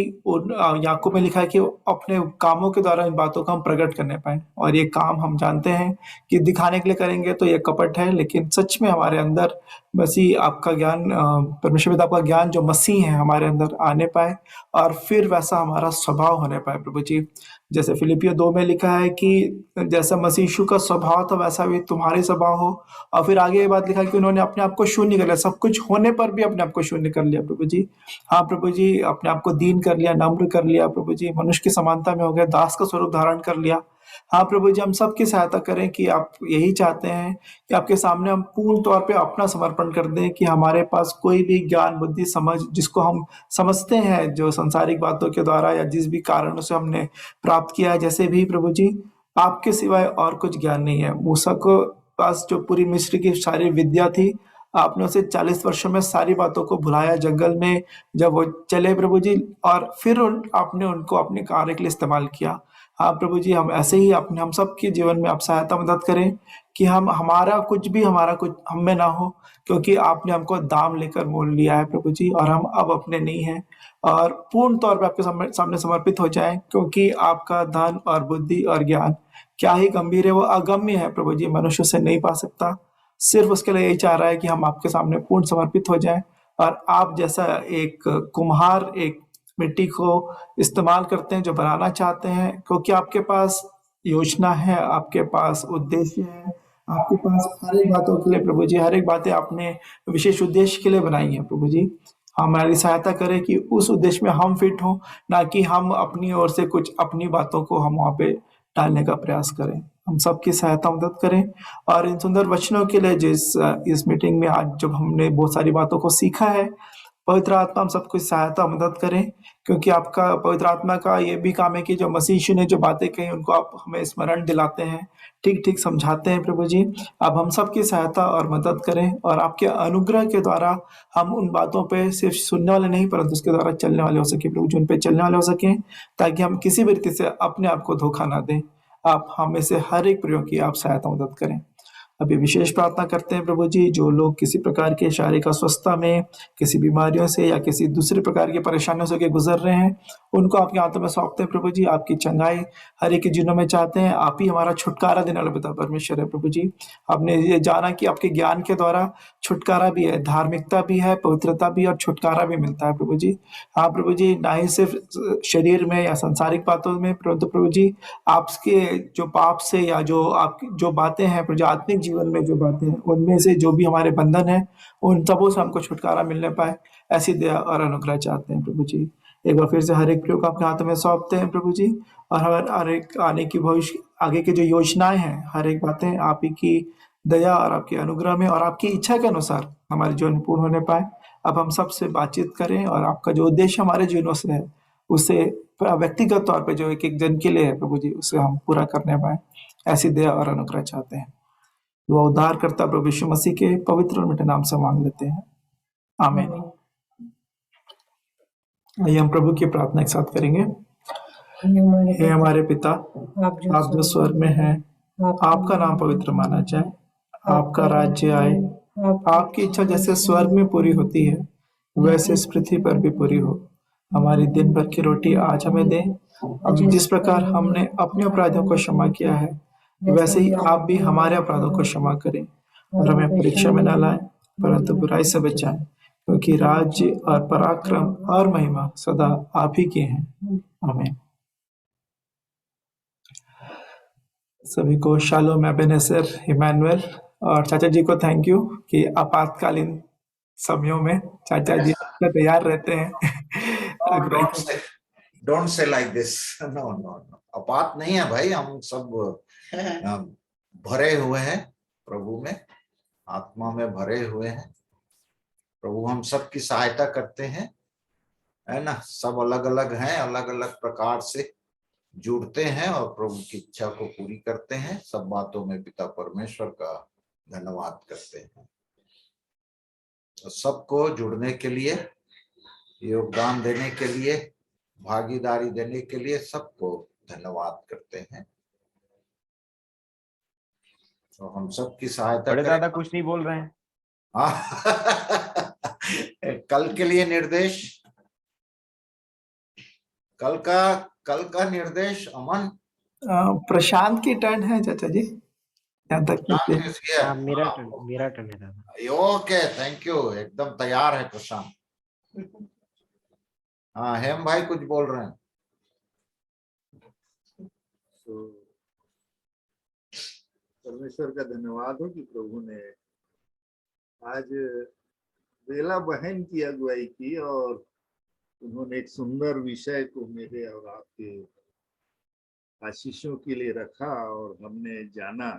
याकूब में लिखा है कि अपने कामों के द्वारा इन बातों को हम प्रकट करने पाए, और ये काम हम जानते हैं कि दिखाने के लिए करेंगे तो ये कपट है, लेकिन सच में हमारे अंदर मसीह आपका ज्ञान, परमेश्वर पिता का ज्ञान जो मसीह है हमारे अंदर आने पाए, और फिर वैसा हमारा स्वभाव होने पाए प्रभु जी। जैसे फिलिपियो 2 में लिखा है कि जैसा मसीह यीशु का स्वभाव था वैसा भी तुम्हारी स्वभाव हो। और फिर आगे ये बात लिखा कि उन्होंने अपने आप को शून्य कर लिया, सब कुछ होने पर भी अपने आप को शून्य कर लिया प्रभु जी। हाँ प्रभु जी, अपने आप को दीन कर लिया, नम्र कर लिया प्रभु जी, मनुष्य की समानता में हो गया, दास का स्वरूप धारण कर लिया। हाँ प्रभु जी, हम सबकी सहायता करें कि आप यही चाहते हैं कि आपके सामने हम पूर्ण तौर पे अपना समर्पण कर दें, कि हमारे पास कोई भी ज्ञान बुद्धि समझ जिसको हम समझते हैं जो सांसारिक बातों के द्वारा या जिस भी कारणों से हमने प्राप्त किया है, जैसे भी प्रभु जी आपके सिवाय और कुछ ज्ञान नहीं है। मूसा को पास जो पूरी मिस्र की सारी विद्या थी, आपने उसे 40 वर्षों में सारी बातों को भुलाया जंगल में जब वो चले प्रभु जी, और फिर आपने उनको अपने कार्य के लिए इस्तेमाल किया। हाँ प्रभु जी, हम ऐसे ही अपने हम सबके जीवन में आप सहायता मदद करें कि हमारा कुछ हम में ना हो, क्योंकि आपने हमको दाम लेकर मोल लिया है प्रभु जी, और हम अब अपने नहीं हैं, और पूर्ण तौर पे आपके सामने समर्पित हो जाएं, क्योंकि आपका धन और बुद्धि और ज्ञान क्या ही गंभीर है, वो अगम्य है प्रभु जी, मनुष्य से नहीं पा सकता। सिर्फ उसके लिए यही चाह रहा है कि हम आपके सामने पूर्ण समर्पित हो जाएं, और आप जैसा एक कुम्हार एक मिट्टी को इस्तेमाल करते हैं जो बनाना चाहते हैं, क्योंकि आपके पास योजना है, आपके पास उद्देश्य है, आपके पास हर एक बातों के लिए प्रभु जी, हर एक बातें आपने विशेष उद्देश्य के लिए बनाई है प्रभु जी। हमारी सहायता करें कि उस उद्देश्य में हम फिट हों, ना कि हम अपनी ओर से कुछ अपनी बातों को हम वहाँ पे डालने का प्रयास करें। हम सबकी सहायता मदद करें, और इन सुंदर वचनों के लिए इस मीटिंग में आज जब हमने बहुत सारी बातों को सीखा है, पवित्र आत्मा हम सबको सहायता मदद करें, क्योंकि आपका पवित्र आत्मा का ये भी काम है कि जो मसीह यीशु ने जो बातें कही उनको आप हमें स्मरण दिलाते हैं, ठीक ठीक समझाते हैं प्रभु जी। अब हम सबकी सहायता और मदद करें, और आपके अनुग्रह के द्वारा हम उन बातों पे सिर्फ सुनने वाले नहीं परंतु उसके द्वारा चलने वाले हो सके प्रभु जी, उन पे चलने वाले हो सकें, ताकि हम किसी भी रीति से अपने आप को धोखा ना दें। आप हमें से हर एक प्रयोग की आप सहायता मदद करें। अभी विशेष प्रार्थना करते हैं प्रभु जी, जो लोग किसी प्रकार के शारीरिक अस्वस्थता में, किसी बीमारियों से या किसी दूसरे प्रकार की परेशानियों से गुजर रहे हैं, उनको आपके हाथों में सौंपते हैं प्रभु जी। आपकी चंगाई हर एक के जीवनों में चाहते हैं। आप ही हमारा छुटकारा देने वाला पिता परमेश्वर है प्रभु जी। आपने ये जाना कि आपके ज्ञान के द्वारा छुटकारा भी है, धार्मिकता भी है, पवित्रता भी और छुटकारा भी मिलता है प्रभु जी। हाँ प्रभु जी, ना ही सिर्फ शरीर में या सांसारिक बातों में, परंतु प्रभु जी आपके जो पाप से या जो आपकी जो बातें हैं प्रभु, आत्मिक जीवन में जो बातें हैं, उनमें से जो भी हमारे बंधन है, उन सबों से हमको छुटकारा मिलने पाए, ऐसी दया और अनुग्रह चाहते हैं प्रभु जी। एक बार फिर से हर एक प्रयोग अपने हाथों में सौंपते हैं प्रभु जी, और हर एक आने की भविष्य आगे की जो योजनाएं हैं, हर एक बातें आप ही की दया और आपके अनुग्रह में और आपकी इच्छा के अनुसार हमारे जीवन में पूर्ण होने पाए। अब हम सबसे बातचीत करें, और आपका जो उद्देश्य हमारे जीवनों से है उसे व्यक्तिगत तौर पे जो एक एक जन के लिए है प्रभु जी, उसे हम पूरा करने पाए, ऐसी दया और अनुग्रह चाहते हैं। दुआ उद्धार करता प्रभु यीशु मसीह के पवित्र और मीठे नाम से मांग लेते हैं, आमीन। आइए हम प्रभु की प्रार्थना एक साथ करेंगे। हे हमारे पिता, आप जो स्वर्ग में हैं, आपका नाम पवित्र माना जाए, आपका राज्य आए, आपकी इच्छा जैसे स्वर्ग में पूरी होती है वैसे इस पृथ्वी पर भी पूरी हो। हमारी दिन भर की रोटी आज हमें दें, और जिस प्रकार हमने अपने अपराधियों को क्षमा किया है वैसे ही आप भी हमारे अपराधों को क्षमा करें, और हमें परीक्षा में न लाएं परंतु बुराई से बचाएं, क्योंकि राज्य और पराक्रम और महिमा सदा आप ही के हैं, आमीन। सभी को शालोम, एबेनेजर, इमैनुअल, और चाचा जी को थैंक यू कि आपातकालीन समयों में चाचा जी तैयार रहते हैं। Don't say like this, no no no, आपात नहीं है भाई, हम सब भरे हुए हैं प्रभु में, आत्मा में भरे हुए हैं। प्रभु हम सब की सहायता करते हैं, है ना। सब अलग अलग हैं, अलग अलग प्रकार से जुड़ते हैं और प्रभु की इच्छा को पूरी करते हैं। सब बातों में पिता परमेश्वर का धन्यवाद करते हैं। तो सबको जुड़ने के लिए, योगदान देने के लिए, भागीदारी देने के लिए सबको धन्यवाद करते हैं। तो हम सबकी सहायता बड़े दादा कुछ नहीं बोल रहे हैं। कल के लिए निर्देश, कल का निर्देश अमन, प्रशांत की टर्न है चाचा जी, यहाँ तक मेरा टर्न है दादा। ओके, थैंक यू, एकदम तैयार है प्रशांत। हाँ हेम भाई कुछ बोल रहे हैं। तो परमेश्वर का धन्यवाद हो कि प्रभु ने आज बेला बहन की अगुवाई की और उन्होंने एक सुंदर विषय को मेरे और आपके आशीषों के लिए रखा और हमने जाना।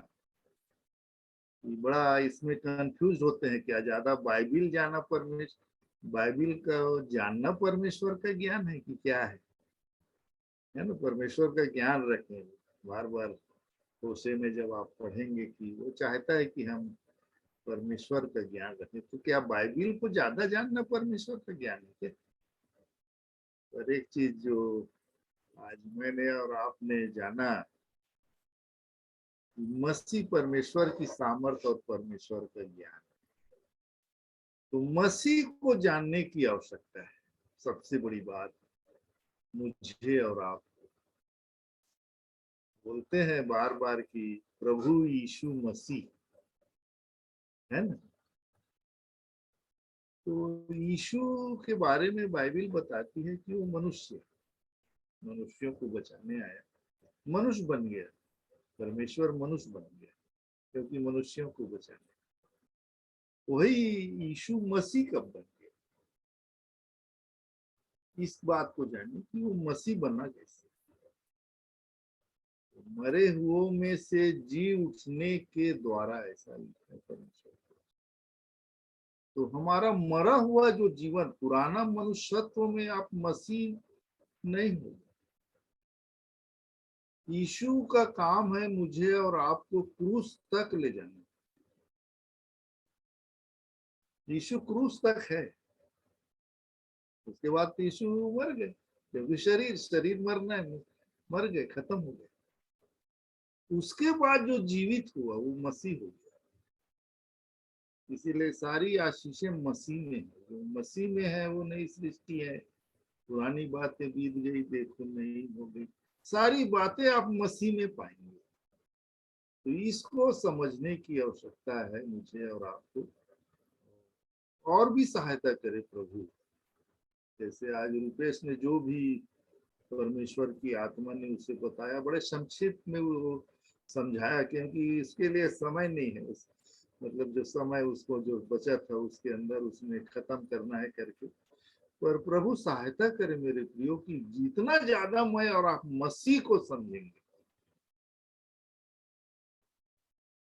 बड़ा इसमें कंफ्यूज होते हैं, क्या ज्यादा बाइबिल जाना बाइबिल का जानना परमेश्वर का ज्ञान है कि क्या है ना? परमेश्वर का ज्ञान रखें। बार बार होशे में जब आप पढ़ेंगे कि वो चाहता है कि हम परमेश्वर का ज्ञान रखें, तो क्या बाइबिल को ज्यादा जानना परमेश्वर का ज्ञान है क्या? और एक चीज जो आज मैंने और आपने जाना, मसीह परमेश्वर की सामर्थ और परमेश्वर का ज्ञान, तो मसीह को जानने की आवश्यकता है। सबसे बड़ी बात मुझे और आप बोलते हैं बार बार कि प्रभु यीशु मसीह, है ना? तो यीशु के बारे में बाइबिल बताती है कि वो मनुष्यों को बचाने आया, मनुष्य बन गया, परमेश्वर मनुष्य बन गया क्योंकि मनुष्यों को बचाने। वही यीशु मसीह कब बन गया, इस बात को जानने कि वो मसीह बना कैसे। मरे हुओं में से जी उठने के द्वारा, ऐसा लिखा है परमेश्वर। तो हमारा मरा हुआ जो जीवन, पुराना मनुष्यत्व में आप मसीह नहीं हो। यीशु का काम है मुझे और आपको क्रूस तक ले जाना। यीशु क्रूस तक है, उसके बाद तो यीशु मर गए क्योंकि शरीर मरना है, मर गए, खत्म हो गए। उसके बाद जो जीवित हुआ वो मसीह हो गया। इसीलिए सारी आशीषें मसीह में है। जो मसीह में है वो नई सृष्टि है। पुरानी बातें बीत गई, देखो नई हो गई। सारी बातें आप मसीह में पाएंगे। तो इसको समझने की आवश्यकता है मुझे और आपको। और भी सहायता करे प्रभु। जैसे आज रूपेश ने जो भी परमेश्वर की आत्मा ने उसे बताया, बड़े संक्षिप्त में वो समझाया, क्योंकि इसके लिए समय नहीं है। मतलब जो समय उसको जो बचा था उसके अंदर उसने खत्म करना है करके। पर प्रभु सहायता करे मेरे प्रियो कि जितना ज्यादा मैं और आप मसीह को समझेंगे,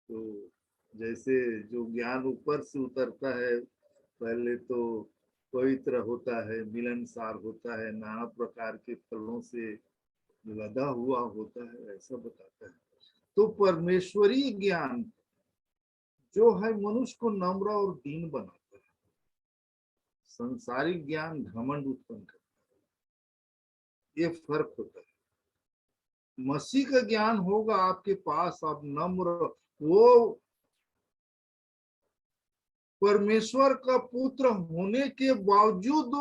तो जैसे जो ज्ञान ऊपर से उतरता है, पहले तो पवित्र होता है, मिलनसार होता है, नाना प्रकार के फलों से लदा हुआ होता है, ऐसा बताता है। तो परमेश्वरी ज्ञान जो है मनुष्य को नम्र और दीन बनाता है। संसारिक ज्ञान घमंड उत्पन्न करता है, ये फर्क होता है। मसीह का ज्ञान होगा आपके पास, आप नम्र, वो परमेश्वर का पुत्र होने के बावजूद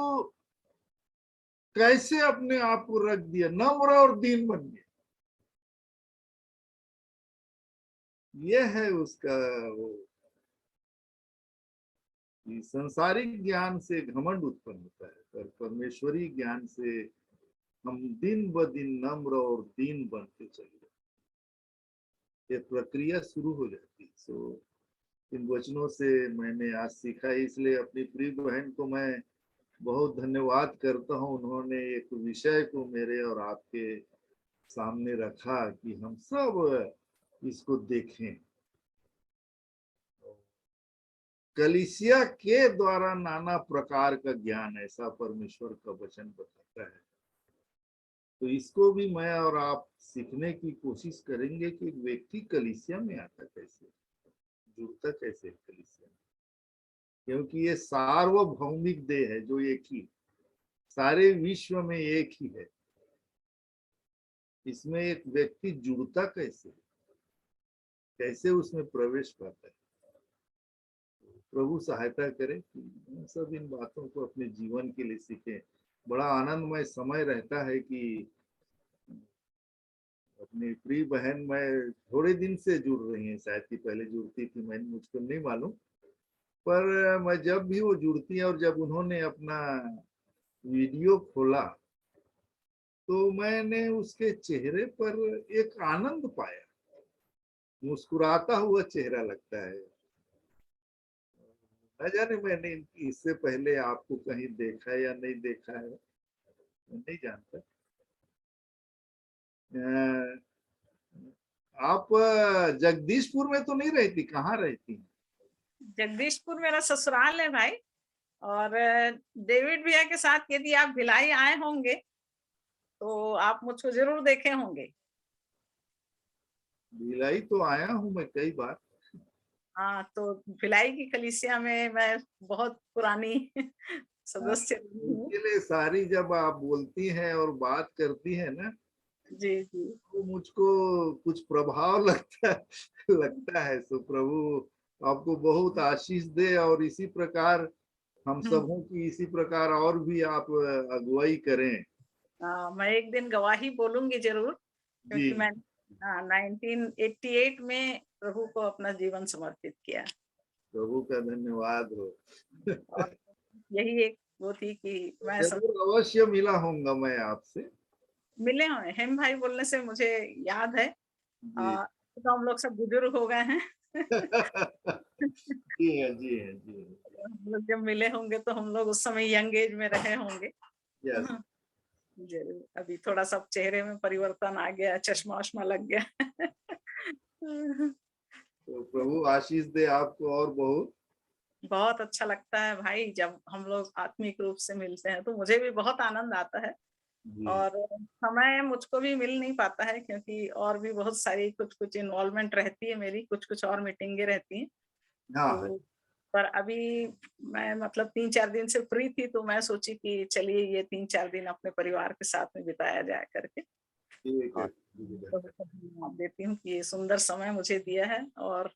कैसे अपने आप को रख दिया, नम्र और दीन बन गया। यह है उसका वो। संसारिक ज्ञान से घमंड उत्पन्न होता है, पर परमेश्वरी ज्ञान से हम दिन ब दिन नम्र और दीन बनते चले जाते। ये प्रक्रिया शुरू हो जाती है। सो इन वचनों से मैंने आज सीखा, इसलिए अपनी प्रिय बहन को मैं बहुत धन्यवाद करता हूँ। उन्होंने एक विषय को मेरे और आपके सामने रखा कि हम सब इसको देखें। कलीसिया के द्वारा नाना प्रकार का ज्ञान, ऐसा परमेश्वर का वचन बताता है। तो इसको भी मैं और आप सीखने की कोशिश करेंगे कि एक व्यक्ति कलीसिया में आता कैसे, जुड़ता कैसे कलीसिया में, क्योंकि ये सार्वभौमिक देह है जो एक ही, सारे विश्व में एक ही है। इसमें एक व्यक्ति जुड़ता कैसे, कैसे उसमें प्रवेश पाता है। प्रभु सहायता करे कि सब इन बातों को अपने जीवन के लिए सीखें। बड़ा आनंदमय समय रहता है कि अपनी प्रिय बहन, मैं थोड़े दिन से जुड़ रही है, शायद कि पहले जुड़ती थी, मैं मुझको नहीं मालूम, पर मैं जब भी वो जुड़ती है और जब उन्होंने अपना वीडियो खोला तो मैंने उसके चेहरे पर एक आनंद पाया, मुस्कुराता हुआ चेहरा लगता है। न जाने मैंने इससे पहले आपको कहीं देखा या नहीं देखा है, नहीं जानता। आप जगदीशपुर में तो नहीं रहती, कहाँ रहती हैं? जगदीशपुर मेरा ससुराल है भाई। और डेविड भैया के साथ यदि आप भिलाई आए होंगे तो आप मुझको जरूर देखे होंगे। भिलाई तो आया हूँ मैं कई बार। हाँ, तो भिलाई की कलीसिया में मैं बहुत पुरानी सदस्य हूँ। इसके लिए सारी जब आप बोलती हैं और बात करती हैं ना, जी जी, तो मुझको कुछ प्रभाव लगता है। तो प्रभु आपको बहुत आशीष दे और इसी प्रकार हम सबों की इसी प्रकार और भी आप अगुवाई करें। मैं एक दिन गवाही बोलूंगी जरूर, क्योंकि मैं 1988 में प्रभु को अपना जीवन समर्पित किया। प्रभु का धन्यवाद हो। और यही एक वो थी कि मैं जरूर अवश्य मिला होऊंगा मैं आपसे। मिले हैं, हेम भाई बोलने से मुझे याद है। तो हम लोग सब बुजुर्ग हो गए हैं। जी है, जी है, जी है। हम लोग जब मिले होंगे तो हम लोग उस समय यंग एज में रहे होंगे। जरूर, अभी थोड़ा सा चेहरे में परिवर्तन आ गया, चश्मा वश्मा लग गया। तो प्रभु आशीष दे आपको और बहुत अच्छा लगता है भाई जब हम लोग आत्मिक रूप से मिलते हैं, तो मुझे भी बहुत आनंद आता है। और समय मुझको भी मिल नहीं पाता है, क्योंकि और भी बहुत सारी कुछ इन्वॉल्वमेंट रहती है मेरी, कुछ और मीटिंगें रहती हैं। तो पर अभी मैं मतलब 3-4 दिन से फ्री थी, तो मैं सोची कि चलिए ये 3-4 दिन अपने परिवार के साथ में बिताया जाए करके। धन्यवाद देती हूँ कि ये सुंदर समय मुझे दिया है। और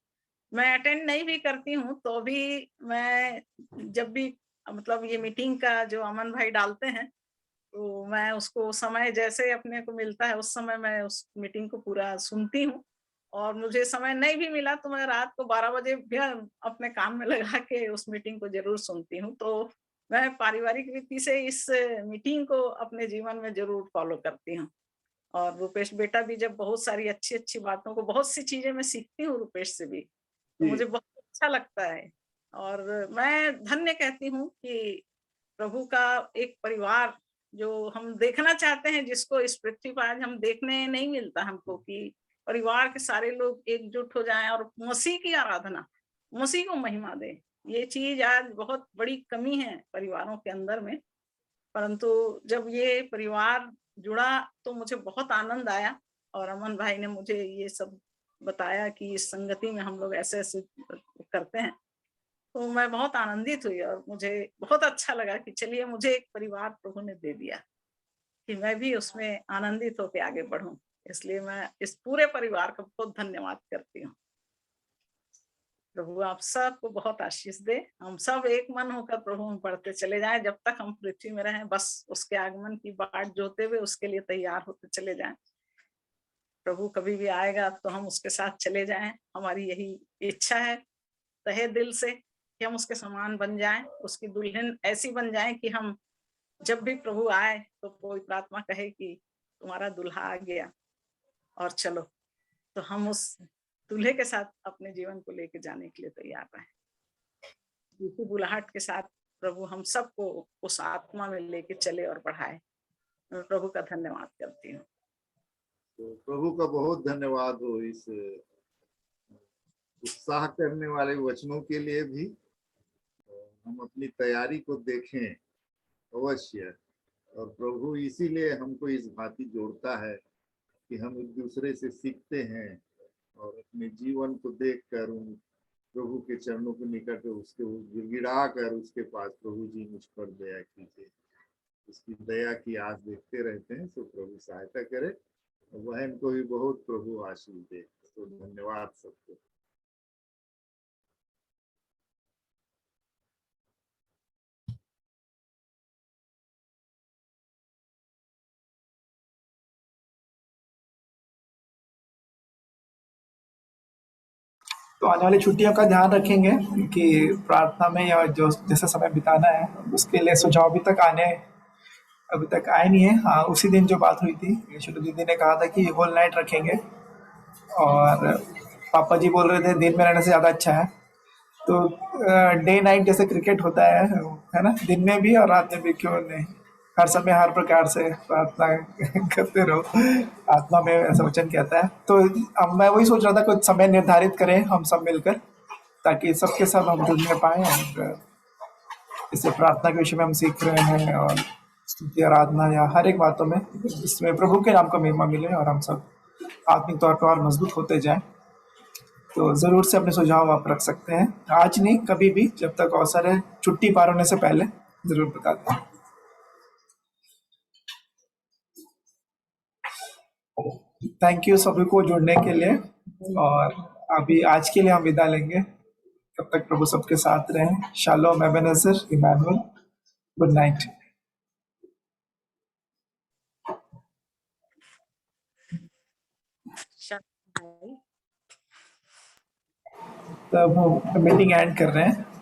मैं अटेंड नहीं भी करती हूँ तो भी मैं जब भी मतलब ये मीटिंग का जो अमन भाई डालते हैं, तो मैं उसको समय जैसे अपने को मिलता है उस समय मैं उस मीटिंग को पूरा सुनती हूँ। और मुझे समय नहीं भी मिला तो मैं रात को 12 बजे भी अपने काम में लगा के उस मीटिंग को जरूर सुनती हूँ। तो मैं पारिवारिक रीति से इस मीटिंग को अपने जीवन में जरूर फॉलो करती हूँ। और रुपेश बेटा भी जब बहुत सारी अच्छी अच्छी बातों को, बहुत सी चीजें मैं सीखती हूँ रुपेश से भी, तो मुझे बहुत अच्छा लगता है। और मैं धन्य कहती हूँ कि प्रभु का एक परिवार जो हम देखना चाहते हैं, जिसको इस पृथ्वी पर आज हम देखने नहीं मिलता हमको, कि परिवार के सारे लोग एकजुट हो जाएं और मसीह की आराधना, मसीह को महिमा दें। ये चीज आज बहुत बड़ी कमी है परिवारों के अंदर में। परंतु जब ये परिवार जुड़ा तो मुझे बहुत आनंद आया। और अमन भाई ने मुझे ये सब बताया कि इस संगति में हम लोग ऐसे ऐसे करते हैं, तो मैं बहुत आनंदित हुई। और मुझे बहुत अच्छा लगा कि चलिए मुझे एक परिवार प्रभु ने दे दिया कि मैं भी उसमें आनंदित होकर आगे बढ़ूं। इसलिए मैं इस पूरे परिवार का बहुत धन्यवाद करती हूँ। प्रभु आप सबको बहुत आशीष दे। हम सब एक मन होकर प्रभु में बढ़ते चले जाएं जब तक हम पृथ्वी में रहें। बस उसके आगमन की बाट जोते हुए उसके लिए तैयार होते चले जाएं। प्रभु कभी भी आएगा तो हम उसके साथ चले जाएं। हमारी यही इच्छा है तहे दिल से कि हम उसके समान बन जाएं, उसकी दुल्हन ऐसी बन जाएं कि हम जब भी प्रभु आए तो कोई प्रार्थना कहे कि तुम्हारा दुल्हा आ गया और चलो, तो हम उस दूल्हे के साथ अपने जीवन को लेके जाने के लिए तैयार रहें। दूसरी बुलाहट के साथ प्रभु हम सबको उस आत्मा में लेके चले और बढ़ाए। मैं प्रभु का धन्यवाद करती हूँ। तो प्रभु का बहुत धन्यवाद हो इस उत्साह करने वाले वचनों के लिए भी। हम अपनी तैयारी को देखें अवश्य, और प्रभु इसीलिए हमको इस भांति जोड़ता है कि हम एक दूसरे से सीखते हैं और अपने जीवन को देखकर उन प्रभु के चरणों के निकट उसके गिड़गिड़ा कर उसके पास प्रभु जी मुझ पर दया कीजिए, उसकी दया की आस देखते रहते हैं। तो प्रभु सहायता करे, बहन को भी बहुत प्रभु आशीष दे। तो धन्यवाद सबको। तो आने वाली छुट्टियों का ध्यान रखेंगे कि प्रार्थना में या जो जैसा समय बिताना है उसके लिए सुझाव भी तक आने अभी तक आए नहीं है। हाँ, उसी दिन जो बात हुई थी, शुरू दीदी ने कहा था कि होल नाइट रखेंगे और पापा जी बोल रहे थे दिन में रहने से ज़्यादा अच्छा है। तो डे नाइट जैसे क्रिकेट होता है ना, दिन में भी और रात में भी, क्यों नहीं, हर समय हर प्रकार से प्रार्थना करते रहो, आत्मा में ऐसा वचन कहता है। तो अब मैं वही सोच रहा था कुछ समय निर्धारित करें हम सब मिलकर, ताकि सबके सब हम जुड़ने पाए। और इससे प्रार्थना के विषय में हम सीख रहे हैं और स्तुति आराधना या हर एक बातों में जिसमें प्रभु के नाम का महिमा मिले और हम सब आत्मिक तौर पर और मजबूत होते जाएं। तो जरूर से अपने सुझाव आप रख सकते हैं, आज नहीं कभी भी, जब तक अवसर है, छुट्टी पार होने से पहले जरूर बता दें। थैंक यू सभी को जुड़ने के लिए, और अभी आज के लिए हम विदा लेंगे। तब तक प्रभु सबके साथ रहें। Shalom, Ebenezer, Emmanuel, good night. तब हम मीटिंग एंड कर रहे हैं।